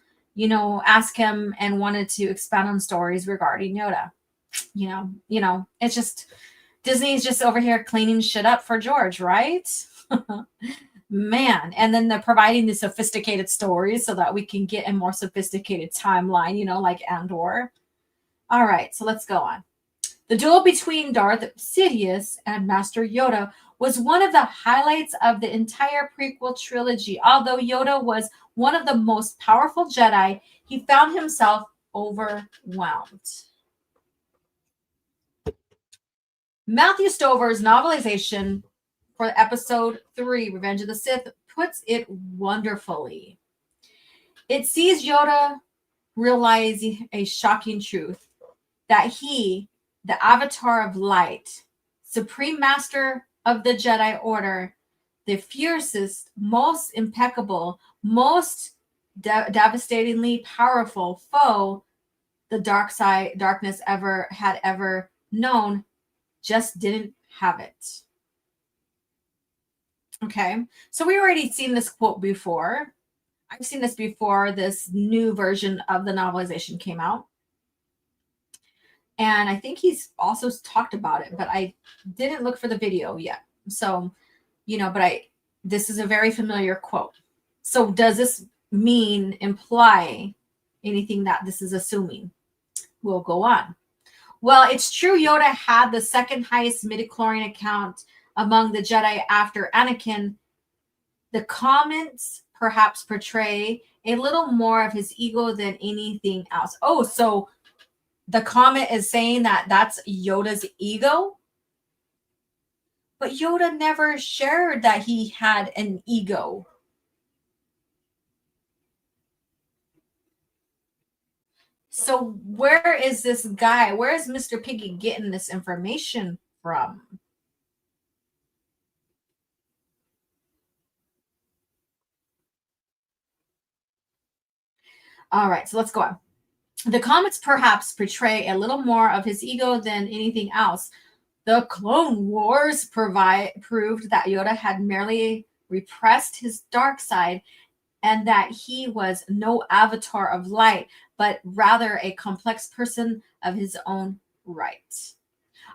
ask him and wanted to expound on stories regarding Yoda. It's just, Disney's just over here cleaning shit up for George, right? Man. And then they're providing the sophisticated stories so that we can get a more sophisticated timeline, like Andor. All right, so let's go on. The duel between Darth Sidious and Master Yoda was one of the highlights of the entire prequel trilogy. Although Yoda was one of the most powerful Jedi, he found himself overwhelmed. Matthew Stover's novelization for episode 3, Revenge of the Sith, puts it wonderfully. It sees Yoda realize a shocking truth, that he, the Avatar of Light, Supreme Master of the Jedi Order, the fiercest, most impeccable, most devastatingly powerful foe the darkness had ever known, just didn't have it. Okay, so we already seen this quote before. I've seen this before this new version of the novelization came out. And I think he's also talked about it, but I didn't look for the video yet. So, but this is a very familiar quote. So does this imply anything that this is assuming? We'll go on. Well, it's true Yoda had the second highest midichlorian account among the Jedi after Anakin. The comments perhaps portray a little more of his ego than anything else. Oh, so the comment is saying that that's Yoda's ego? But Yoda never shared that he had an ego. So where is this guy? Where is Mr. Piggy getting this information from? All right, so let's go on. The comments perhaps portray a little more of his ego than anything else. The Clone Wars proved that Yoda had merely repressed his dark side and that he was no avatar of light, but rather a complex person of his own right.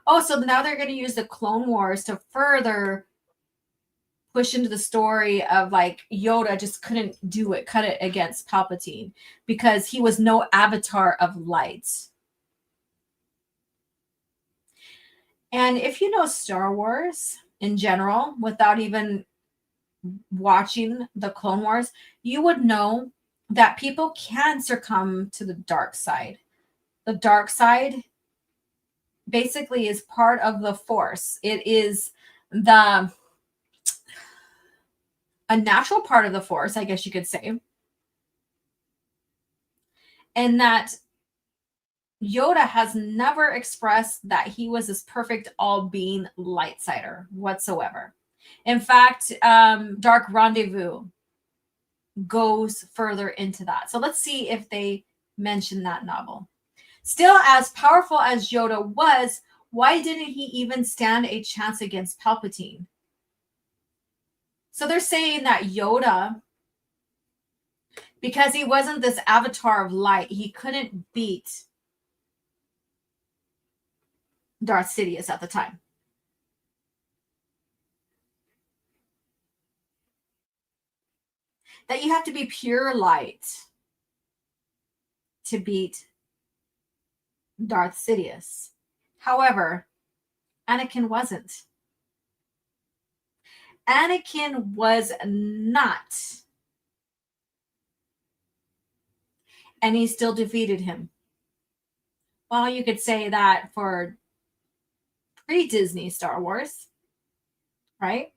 Oh, so now they're going to use the Clone Wars to further push into the story of like Yoda just couldn't cut it against Palpatine because he was no avatar of light. And if you know Star Wars in general, without even watching the Clone Wars, you would know that people can succumb to the dark side. The dark side basically is part of the Force. It is a natural part of the Force, I guess you could say. And that Yoda has never expressed that he was this perfect all-being light-sider whatsoever. In fact, Dark Rendezvous goes further into that. So let's see if they mention that novel. Still, as powerful as Yoda was, why didn't he even stand a chance against Palpatine? So they're saying that Yoda, because he wasn't this avatar of light, he couldn't beat Darth Sidious at the time. That you have to be pure light to beat Darth Sidious. However, Anakin wasn't. Anakin was not. And he still defeated him. Well, you could say that for pre-Disney Star Wars, right?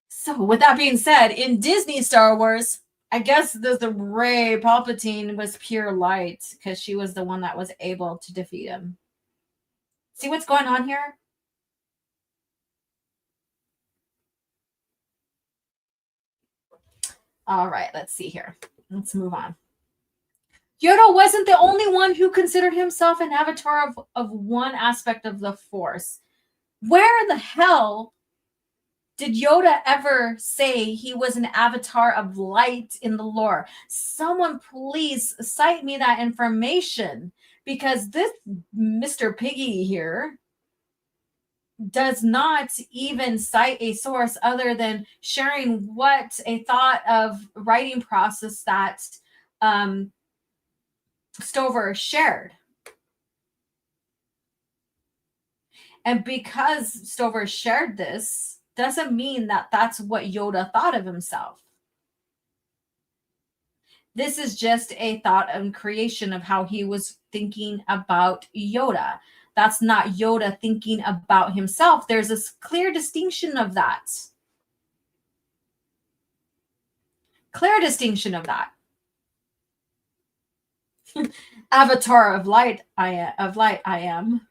So with that being said, in Disney Star Wars, I guess the Rey Palpatine was pure light because she was the one that was able to defeat him. See what's going on here? All right, let's see here. Let's move on. Yoda wasn't the only one who considered himself an avatar of one aspect of the Force. Where the hell did Yoda ever say he was an avatar of light in the lore? Someone please cite me that information, because this Mr. Piggy here does not even cite a source other than sharing what a thought of writing process that Stover shared. And because Stover shared this, doesn't mean that that's what Yoda thought of himself. This is just a thought and creation of how he was thinking about Yoda. That's not Yoda thinking about himself. There's this clear distinction of that. Clear distinction of that. Avatar of light, I am.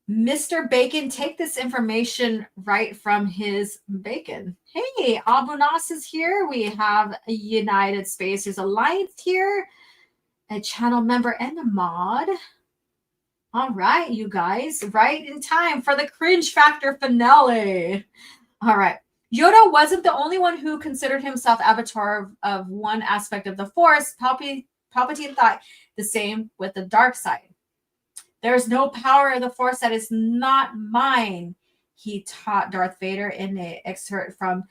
Mr. Bacon, take this information right from his bacon. Hey, Abunas is here. We have a United Spacers Alliance here, a channel member and a mod. All right, you guys, right in time for the cringe factor finale. All right. Yoda wasn't the only one who considered himself avatar of one aspect of the Force. Palpatine thought the same with the dark side. There's no power of the Force that is not mine, he taught Darth Vader in an excerpt from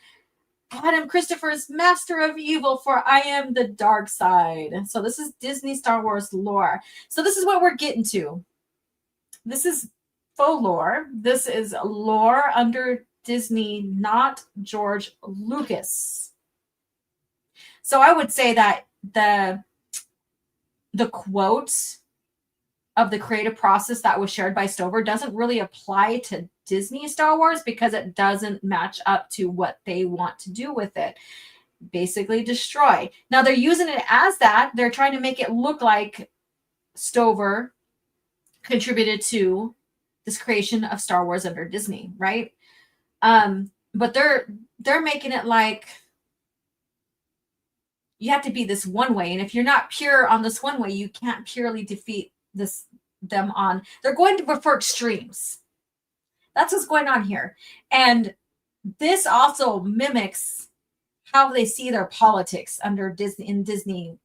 Adam Christopher's Master of Evil, for I am the dark side. So this is Disney Star Wars lore. So this is what we're getting to. This is faux lore. This is lore under Disney, not George Lucas. So I would say that the quote of the creative process that was shared by Stover doesn't really apply to Disney Star Wars because it doesn't match up to what they want to do with it. Basically destroy. Now they're using it as that. They're trying to make it look like Stover contributed to this creation of Star Wars under Disney, right? But they're making it like you have to be this one way, and if you're not pure on this one way, you can't purely defeat them on. They're going for extremes. That's what's going on here, and this also mimics how they see their politics under Disney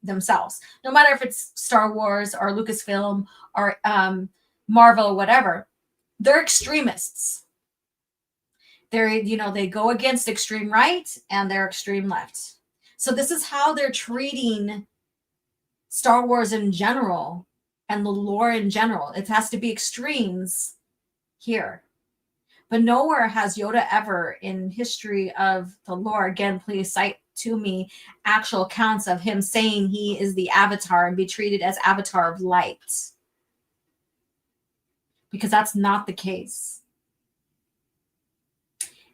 themselves. No matter if it's Star Wars or Lucasfilm or Marvel or whatever, they're extremists. They go against extreme right and they're extreme left. So this is how they're treating Star Wars in general and the lore in general. It has to be extremes here. But nowhere has Yoda ever in history of the lore, again, please cite to me actual accounts of him saying he is the Avatar and be treated as Avatar of light. Because that's not the case.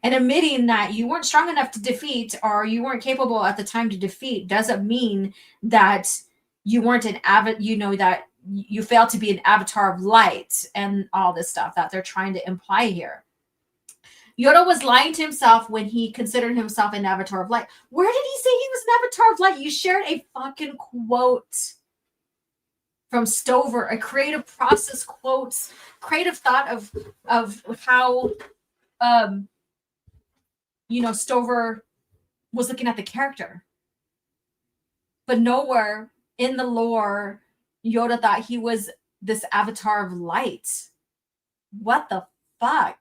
And admitting that you weren't strong enough to defeat or you weren't capable at the time to defeat doesn't mean that you weren't that you failed to be an avatar of light and all this stuff that they're trying to imply here. Yoda was lying to himself when he considered himself an avatar of light. Where did he say he was an avatar of light? You shared a fucking quote from Stover, a creative process quote, creative thought of how Stover was looking at the character. But nowhere in the lore, Yoda thought he was this avatar of light. What the fuck?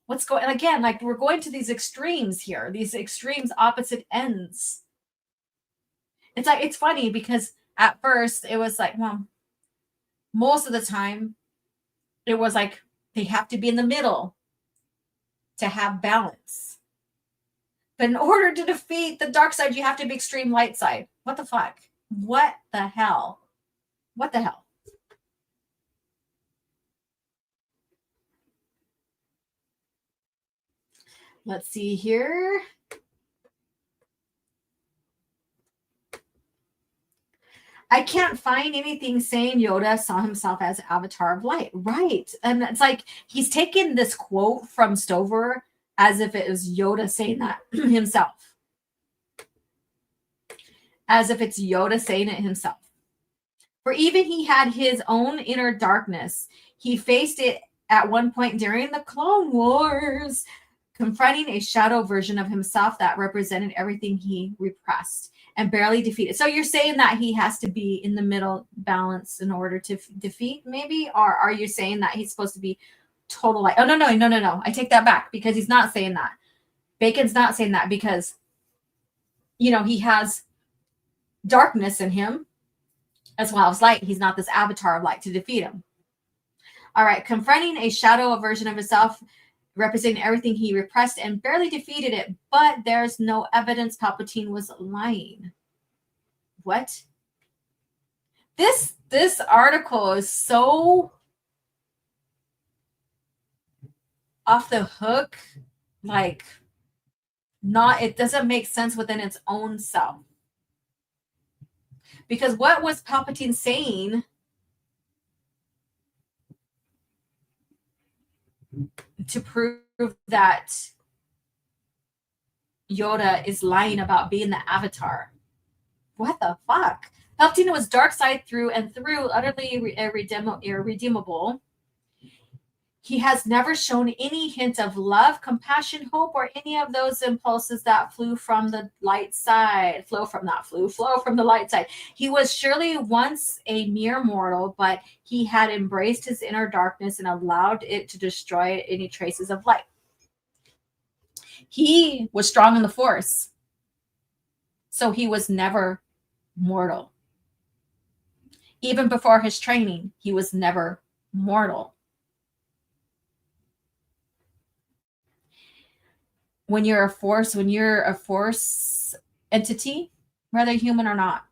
What's going on? Again, like we're going to these extremes here, these extremes, opposite ends. It's like, it's funny because at first it was like, well, most of the time it was like they have to be in the middle to have balance. But in order to defeat the dark side, you have to be extreme light side. What the fuck? What the hell? What the hell? Let's see here. I can't find anything saying Yoda saw himself as Avatar of Light. Right. And it's like he's taken this quote from Stover as if it was Yoda saying that himself. As if it's Yoda saying it himself. For even he had his own inner darkness. He faced it at one point during the Clone Wars, confronting a shadow version of himself that represented everything he repressed and barely defeated. So you're saying that he has to be in the middle balance in order to defeat, maybe? Or are you saying that he's supposed to be total light? Oh, no. I take that back because he's not saying that. Bacon's not saying that because, he has darkness in him as well as light. He's not this avatar of light to defeat him. All right, confronting a shadow version of himself representing everything he repressed and barely defeated it, but there's no evidence Palpatine was lying. What? This article is so off the hook, like it doesn't make sense within its own self. Because what was Palpatine saying to prove that Yoda is lying about being the Avatar? What the fuck? Palpatine was dark side through and through, utterly irredeemable. He has never shown any hint of love, compassion, hope, or any of those impulses that flow from the light side. Flow from the light side. He was surely once a mere mortal, but he had embraced his inner darkness and allowed it to destroy any traces of light. He was strong in the Force, so he was never mortal. Even before his training, he was never mortal. When you're a force entity, whether human or not,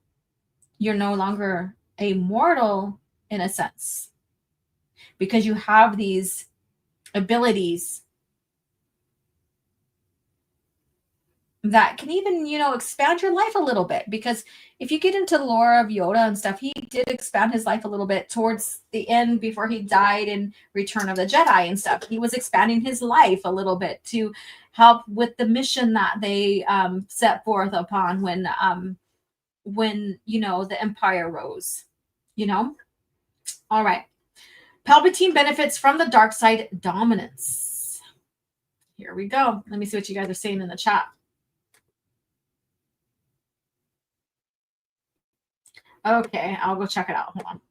you're no longer a mortal in a sense, because you have these abilities that can even, expand your life a little bit. Because if you get into the lore of Yoda and stuff, he did expand his life a little bit towards the end before he died in Return of the Jedi and stuff. He was expanding his life a little bit to help with the mission that they set forth upon when the Empire rose. All right. Palpatine benefits from the dark side dominance. Here we go. Let me see what you guys are saying in the chat. Okay, I'll go check it out. Hold on.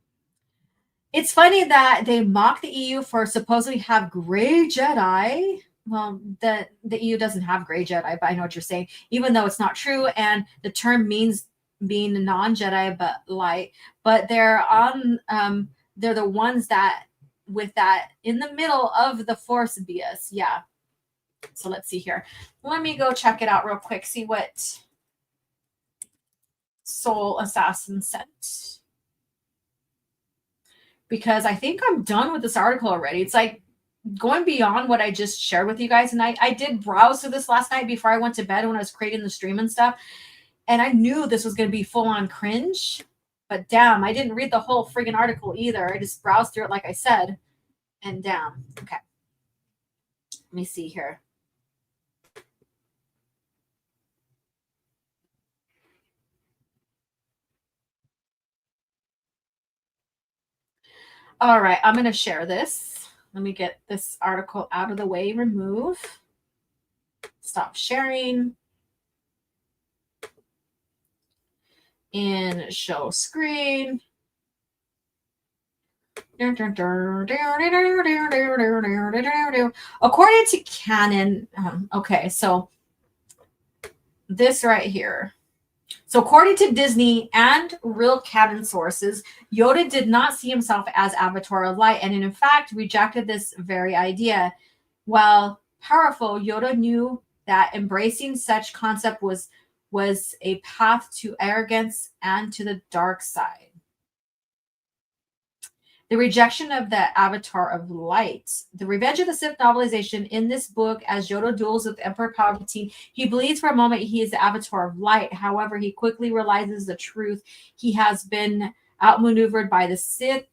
It's funny that they mock the EU for supposedly have gray Jedi. Well, the EU doesn't have gray Jedi, but I know what you're saying, even though it's not true. And the term means being non-Jedi, but light. But they're the ones that with that in the middle of the Force BS. Yeah. So let's see here. Let me go check it out real quick. See what Soul Assassin sent, because I think I'm done with this article already. It's like going beyond what I just shared with you guys. And I did browse through this last night before I went to bed when I was creating the stream and stuff. And I knew this was going to be full on cringe, but damn, I didn't read the whole friggin' article either. I just browsed through it, like I said, and damn. Okay. Let me see here. All right, I'm going to share this. Let me get this article out of the way. Remove. Stop sharing. And show screen. According to canon, okay, so this right here. So according to Disney and real canon sources, Yoda did not see himself as Avatar of Light, and in fact rejected this very idea. While powerful, Yoda knew that embracing such concept was a path to arrogance and to the dark side. The rejection of the Avatar of Light. The Revenge of the Sith novelization in this book, as Yoda duels with Emperor Palpatine, he believes for a moment he is the Avatar of Light. However, he quickly realizes the truth. He has been outmaneuvered by the Sith,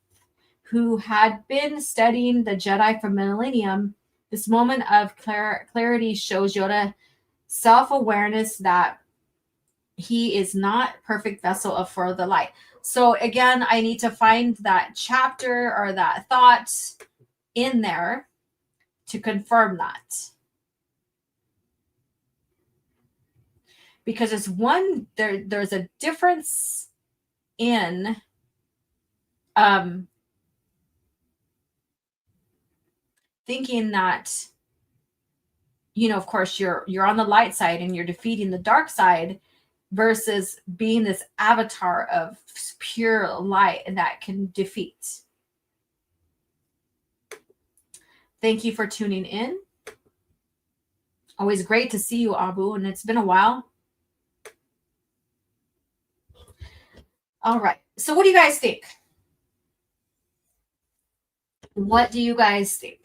who had been studying the Jedi for millennium. This moment of clarity shows Yoda self-awareness that he is not perfect vessel for the light. So again, I need to find that chapter or that thought in there to confirm that. Because there's a difference in thinking that, of course you're on the light side and you're defeating the dark side, versus being this avatar of pure light and that can defeat. Thank you for tuning in. Always great to see you, Abu, and it's been a while. All right. So what do you guys think? What do you guys think?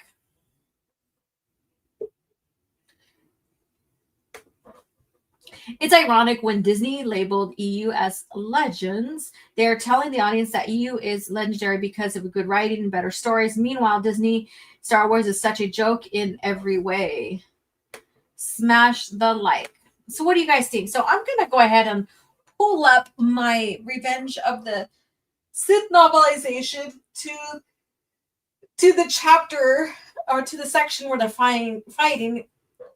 It's ironic when Disney labeled EU as legends, they're telling the audience that EU is legendary because of good writing and better stories. Meanwhile, Disney Star Wars is such a joke in every way. Smash the like. So what do you guys think? So I'm going to go ahead and pull up my Revenge of the Sith novelization to the chapter or to the section where they're fighting.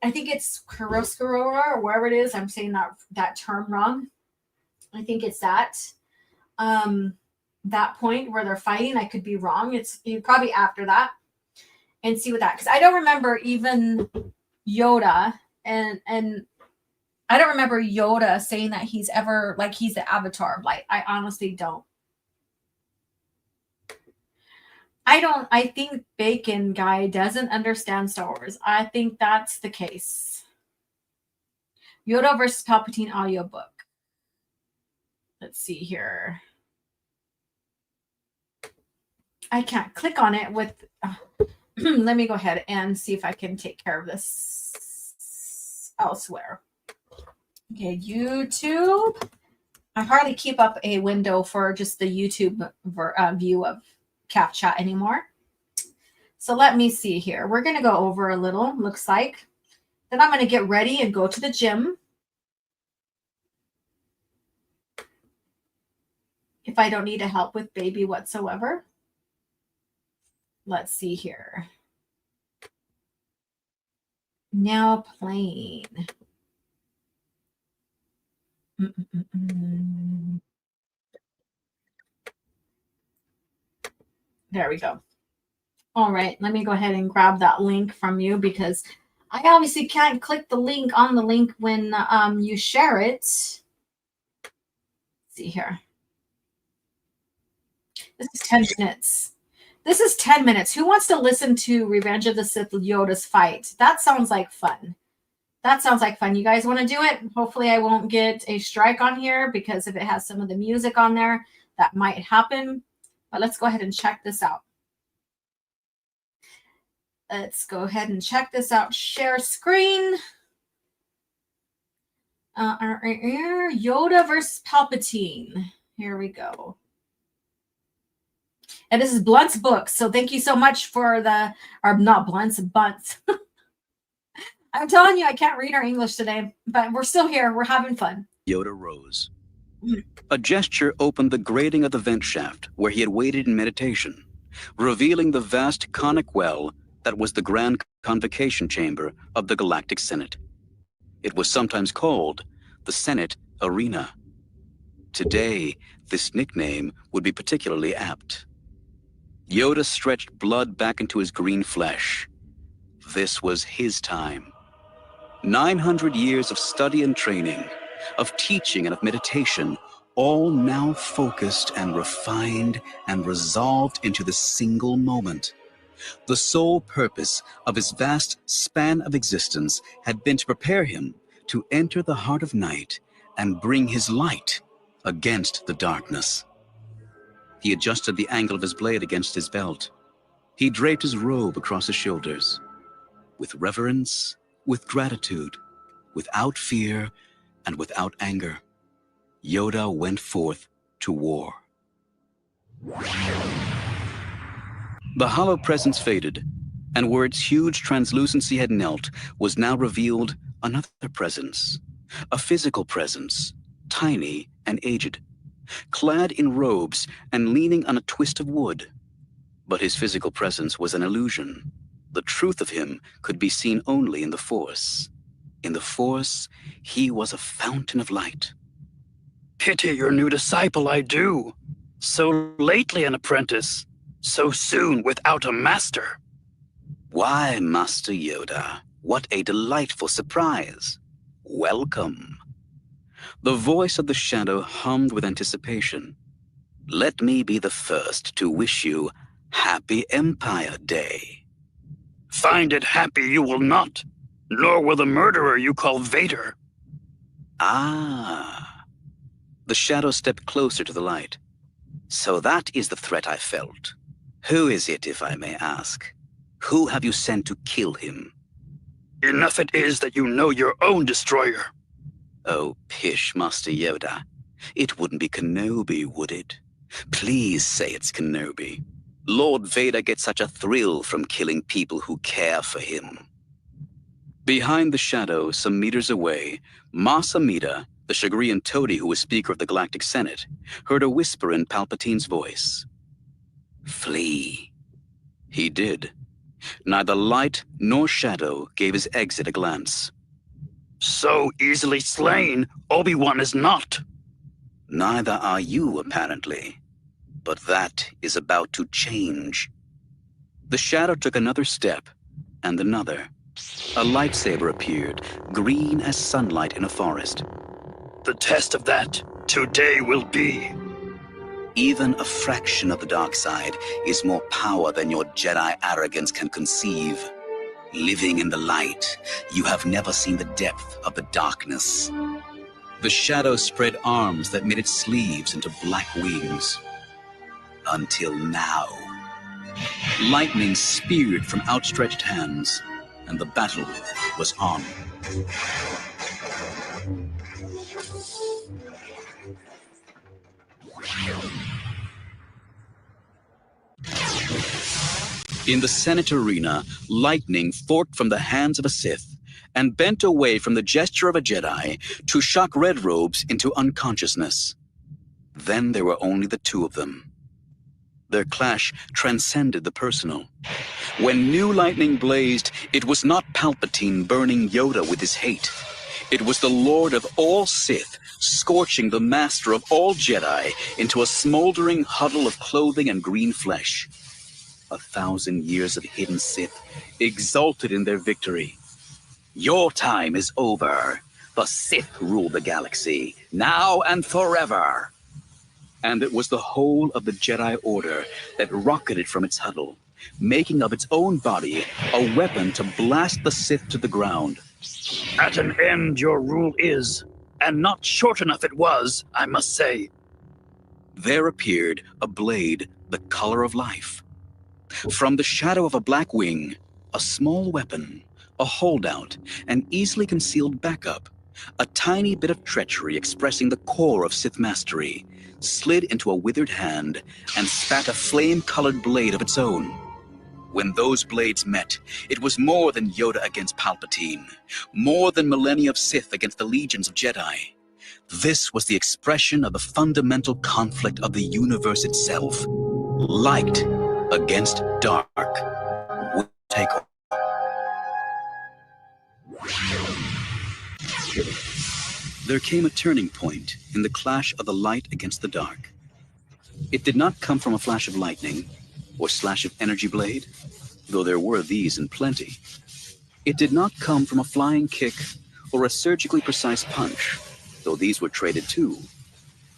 I think it's Kuroskurora or wherever it is. I'm saying that term wrong. I think it's that point where they're fighting. I could be wrong. It's probably after that, and see what that, because I don't remember even Yoda and I don't remember Yoda saying that he's ever like he's the avatar of light. I honestly don't. I think Bacon Guy doesn't understand Star Wars. I think that's the case. Yoda versus Palpatine audiobook. Let's see here. I can't click on it with... let me go ahead and see if I can take care of this elsewhere. Okay, YouTube. I hardly keep up a window for just the YouTube view of CAF chat anymore. So let me see here. We're going to go over a little, looks like. Then I'm going to get ready and go to the gym. If I don't need help with baby whatsoever. Let's see here. Now playing. There we go. All right, let me go ahead and grab that link from you because I obviously can't click the link on the link when you share it. Let's see here. This is 10 minutes. This is 10 minutes. Who wants to listen to Revenge of the Sith Yoda's fight? That sounds like fun. That sounds like fun. You guys want to do it? Hopefully I won't get a strike on here because if it has some of the music on there, that might happen. But let's go ahead and check this out. Let's go ahead and check this out. Share screen. Yoda versus Palpatine. Here we go. And this is Blunt's book. So thank you so much for the, or not Blunt's, Bunts. I'm telling you, I can't read our English today, but we're still here. We're having fun. Yoda rose. A gesture opened the grating of the vent shaft where he had waited in meditation, revealing the vast conic well that was the grand convocation chamber of the Galactic Senate. It was sometimes called the Senate Arena. Today, this nickname would be particularly apt. Yoda stretched blood back into his green flesh. This was his time. 900 years of study and training, of teaching and of meditation, all now focused and refined and resolved into the single moment. The sole purpose of his vast span of existence had been to prepare him to enter the heart of night and bring his light against the darkness. He adjusted the angle of his blade against his belt. He draped his robe across his shoulders. With reverence, with gratitude, without fear, and without anger, Yoda went forth to war. The hollow presence faded, and where its huge translucency had knelt was now revealed another presence, a physical presence, tiny and aged, clad in robes and leaning on a twist of wood. But his physical presence was an illusion. The truth of him could be seen only in the Force. In the Force, he was a fountain of light. Pity your new disciple, I do. So lately an apprentice, so soon without a master. Why, Master Yoda, what a delightful surprise. Welcome. The voice of the shadow hummed with anticipation. Let me be the first to wish you Happy Empire Day. Find it happy you will not, nor will the murderer you call Vader. Ah. The shadow stepped closer to the light. So that is the threat I felt. Who is it, if I may ask? Who have you sent to kill him? Enough it is that you know your own destroyer. Oh, pish, Master Yoda. It wouldn't be Kenobi, would it? Please say it's Kenobi. Lord Vader gets such a thrill from killing people who care for him. Behind the shadow, some meters away, Mas Amida, the Chagrian toady who was Speaker of the Galactic Senate, heard a whisper in Palpatine's voice. Flee. He did. Neither light nor shadow gave his exit a glance. So easily slain, Obi-Wan is not. Neither are you, apparently. But that is about to change. The shadow took another step, and another. A lightsaber appeared, green as sunlight in a forest. The test of that today will be. Even a fraction of the dark side is more power than your Jedi arrogance can conceive. Living in the light, you have never seen the depth of the darkness. The shadow spread arms that made its sleeves into black wings. Until now. Lightning speared from outstretched hands, and the battle was on. In the Senate arena, lightning forked from the hands of a Sith and bent away from the gesture of a Jedi to shock Red Robes into unconsciousness. Then there were only the two of them. Their clash transcended the personal. When new lightning blazed, it was not Palpatine burning Yoda with his hate. It was the Lord of all Sith scorching the Master of all Jedi into a smoldering huddle of clothing and green flesh. 1,000 years of hidden Sith exulted in their victory. Your time is over. The Sith rule the galaxy, now and forever. And it was the whole of the Jedi Order that rocketed from its huddle, making of its own body a weapon to blast the Sith to the ground. At an end your rule is, and not short enough it was, I must say. There appeared a blade the color of life. From the shadow of a black wing, a small weapon, a holdout, an easily concealed backup, a tiny bit of treachery expressing the core of Sith mastery, slid into a withered hand and spat a flame-colored blade of its own. When those blades met, it was more than Yoda against Palpatine, more than millennia of Sith against the legions of Jedi. This was the expression of the fundamental conflict of the universe itself. Light against dark would take over. There came a turning point in the clash of the light against the dark. It did not come from a flash of lightning or slash of energy blade, though there were these in plenty. It did not come from a flying kick or a surgically precise punch, though these were traded too.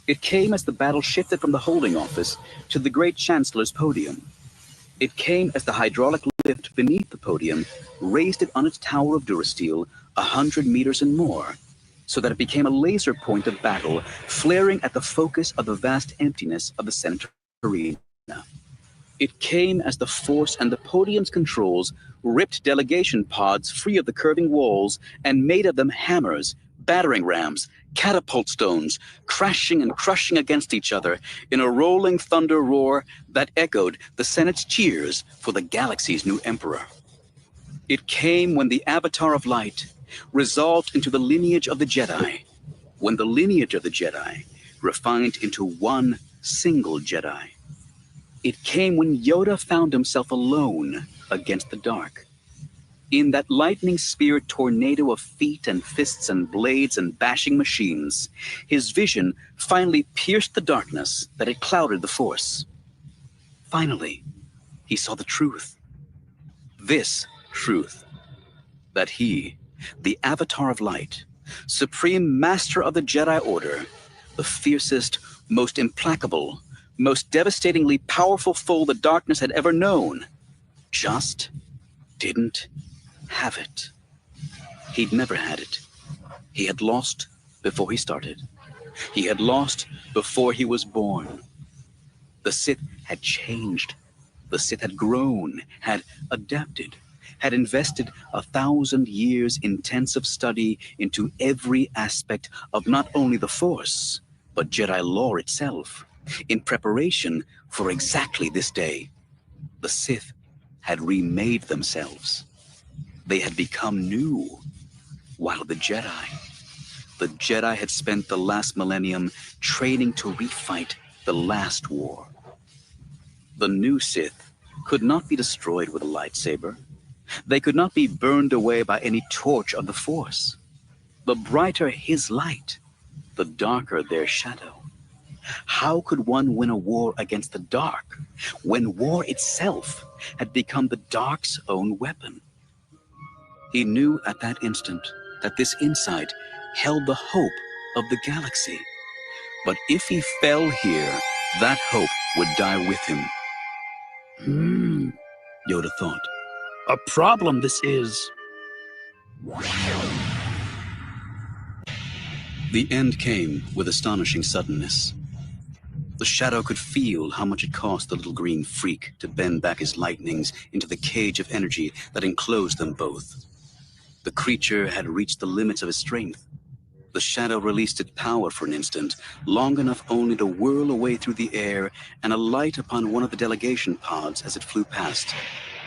It came as the battle shifted from the holding office to the great chancellor's podium. It came as the hydraulic lift beneath the podium raised it on its tower of durasteel 100 meters and more, so that it became a laser point of battle, flaring at the focus of the vast emptiness of the Senate arena. It came as the force and the podium's controls ripped delegation pods free of the curving walls and made of them hammers, battering rams, catapult stones, crashing and crushing against each other in a rolling thunder roar that echoed the Senate's cheers for the galaxy's new emperor. It came when the Avatar of Light resolved into the lineage of the Jedi, when the lineage of the Jedi refined into one single Jedi. It came when Yoda found himself alone against the dark. In that lightning spear tornado of feet and fists and blades and bashing machines, his vision finally pierced the darkness that had clouded the Force. Finally, he saw the truth. This truth, that he, the Avatar of Light, supreme master of the Jedi Order, the fiercest, most implacable, most devastatingly powerful foe the darkness had ever known, just didn't have it. He'd never had it. He had lost before he started. He had lost before he was born. The Sith had changed. The Sith had grown, had adapted, had invested 1,000 years intensive study into every aspect of not only the Force, but Jedi lore itself, in preparation for exactly this day. The Sith had remade themselves. They had become new, while the Jedi had spent the last millennium training to refight the last war. The new Sith could not be destroyed with a lightsaber. They could not be burned away by any torch of the Force. The brighter his light, the darker their shadow. How could one win a war against the dark when war itself had become the dark's own weapon? He knew at that instant that this insight held the hope of the galaxy. But if he fell here, that hope would die with him. Yoda thought. A problem this is. The end came with astonishing suddenness. The Shadow could feel how much it cost the little green freak to bend back his lightnings into the cage of energy that enclosed them both. The creature had reached the limits of his strength. The Shadow released its power for an instant, long enough only to whirl away through the air and alight upon one of the delegation pods as it flew past.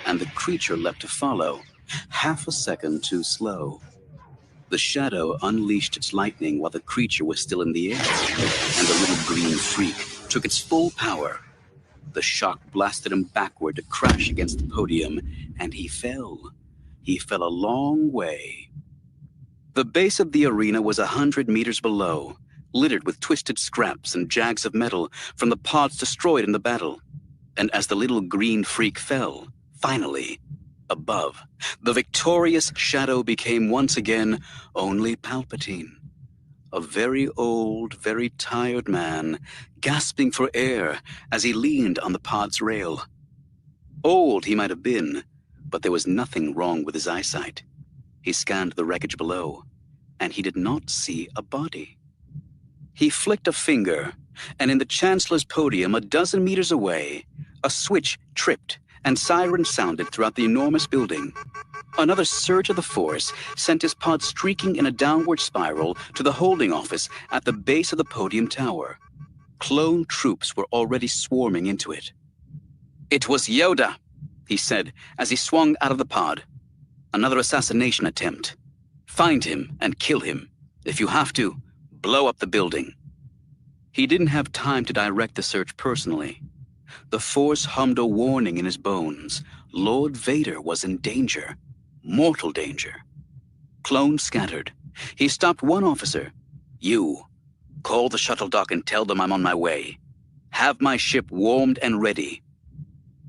And the creature leapt to follow, half a second too slow. The Shadow unleashed its lightning while the creature was still in the air, and the little green freak took its full power. The shock blasted him backward to crash against the podium, and he fell. He fell a long way. The base of the arena was 100 meters below, littered with twisted scraps and jags of metal from the pods destroyed in the battle. And as the little green freak fell, finally, above, the victorious Shadow became once again only Palpatine. A very old, very tired man, gasping for air as he leaned on the pod's rail. Old he might have been, but there was nothing wrong with his eyesight. He scanned the wreckage below, and he did not see a body. He flicked a finger, and in the Chancellor's podium, 12 meters away, a switch tripped and sirens sounded throughout the enormous building. Another surge of the Force sent his pod streaking in a downward spiral to the holding office at the base of the podium tower. Clone troops were already swarming into it. "It was Yoda," he said as he swung out of the pod. "Another assassination attempt. Find him and kill him. If you have to, blow up the building." He didn't have time to direct the search personally. The Force hummed a warning in his bones. Lord Vader was in danger. Mortal danger. Clones scattered. He stopped one officer. "You, call the shuttle dock and tell them I'm on my way. Have my ship warmed and ready."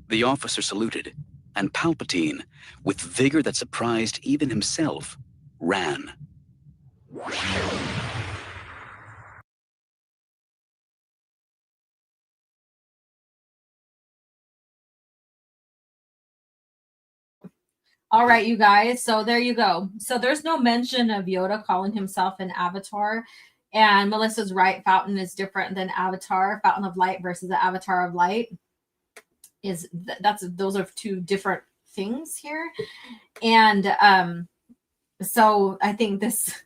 The officer saluted, and Palpatine, with vigor that surprised even himself, ran. All right, you guys. So there you go. So there's no mention of Yoda calling himself an avatar. And Melissa's right. Fountain is different than Avatar. Fountain of Light versus the Avatar of Light is those are two different things here. And so I think this,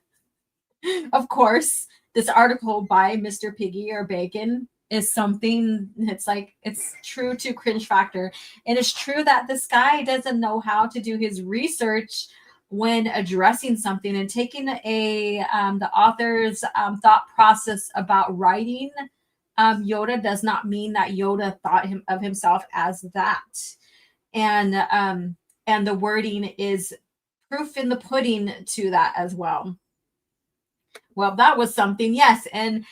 of course, this article by Mr. Piggy or Bacon is something, it's true to cringe factor. And it's true that this guy doesn't know how to do his research when addressing something and taking the author's thought process about writing Yoda does not mean that Yoda thought of himself as that. And the wording is proof in the pudding to that as well. Well, that was something, yes. And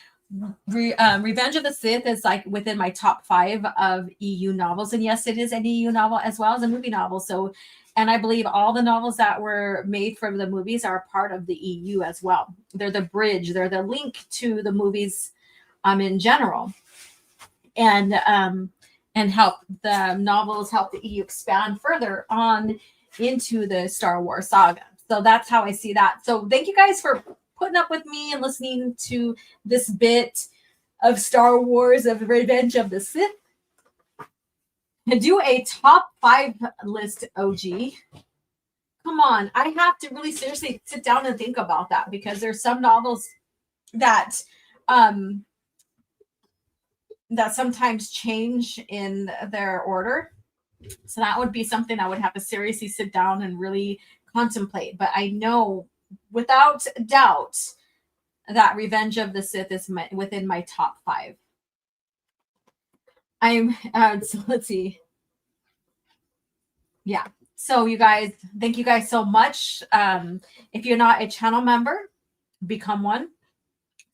Revenge of the Sith is like within my top 5 of EU novels. And yes, it is an EU novel as well as a movie novel. So, and I believe all the novels that were made for the movies are part of the EU as well. They're the bridge, they're the link to the movies in general. And help the novels help the EU expand further on into the Star Wars saga. So that's how I see that. So thank you guys for putting up with me and listening to this bit of Star Wars of Revenge of the Sith. And do a top 5 list, OG. Come on, I have to really seriously sit down and think about that, because there's some novels that that sometimes change in their order. So that would be something I would have to seriously sit down and really contemplate. But I know without doubt that Revenge of the Sith is within my top 5. So let's see. Yeah. So you guys, thank you guys so much. If you're not a channel member, become one,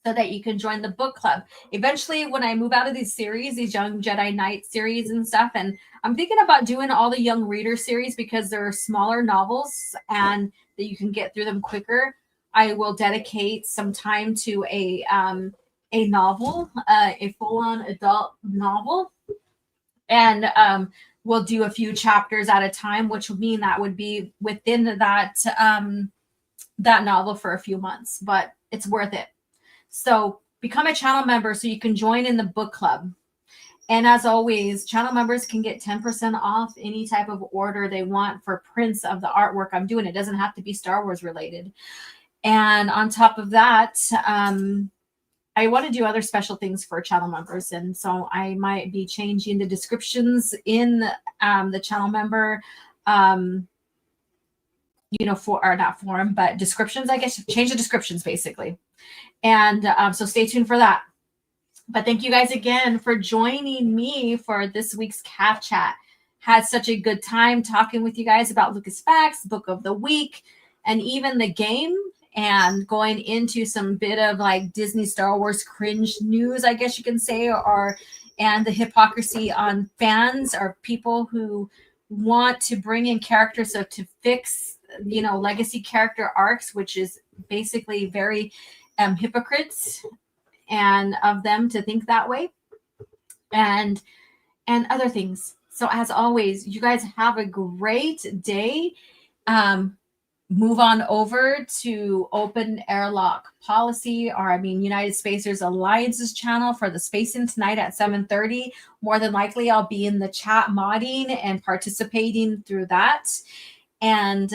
so that you can join the book club. Eventually, when I move out of these series, these Young Jedi Knight series and stuff, and I'm thinking about doing all the Young Reader series because they're smaller novels and that you can get through them quicker. I will dedicate some time to a novel, a full-on adult novel, and we'll do a few chapters at a time, which would mean that would be within that that novel for a few months, but it's worth it. So become a channel member so you can join in the book club. And as always, channel members can get 10% off any type of order they want for prints of the artwork I'm doing. It doesn't have to be Star Wars related. And on top of that, I want to do other special things for channel members. And so I might be changing the descriptions in the channel member, not forum, but descriptions, I guess, change the descriptions basically. And so stay tuned for that. But thank you guys again for joining me for this week's CAF Chat. Had such a good time talking with you guys about Lucas Facts, Book of the Week, and even the game, and going into some bit of like Disney Star Wars cringe news, I guess you can say, and the hypocrisy on fans or people who want to bring in characters to fix, legacy character arcs, which is basically very hypocrites and of them to think that way, and other things. So as always, you guys have a great day. Move on over to Open Airlock Policy, United Spacers Alliance's channel for the Spacing tonight at 7:30. More than likely, I'll be in the chat modding and participating through that. And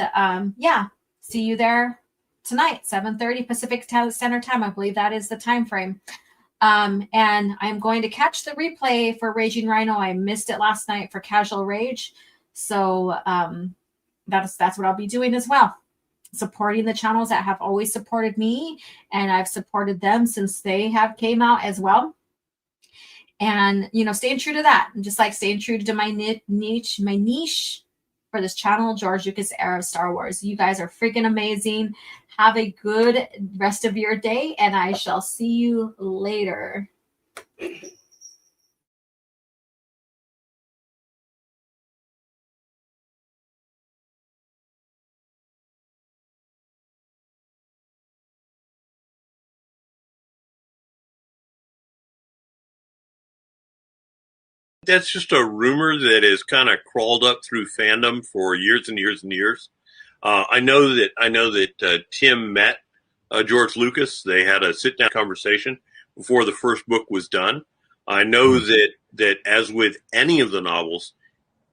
see you there tonight, 7:30 Pacific Standard Time. I believe that is the time frame. And I'm going to catch the replay for Raging Rhino. I missed it last night for Casual Rage. So that's what I'll be doing as well. Supporting the channels that have always supported me, and I've supported them since they have came out as well. And, staying true to that. And just like staying true to my niche for this channel, George Lucas era of Star Wars. You guys are freaking amazing. Have a good rest of your day, and I shall see you later. That's just a rumor that has kind of crawled up through fandom for years and years and years. I know that Tim met George Lucas. They had a sit-down conversation before the first book was done. I know that as with any of the novels,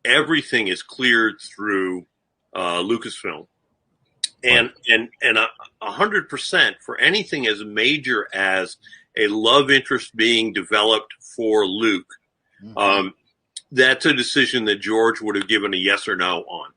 everything is cleared through Lucasfilm, and 100% for anything as major as a love interest being developed for Luke. That's a decision that George would have given a yes or no on.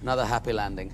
Another happy landing.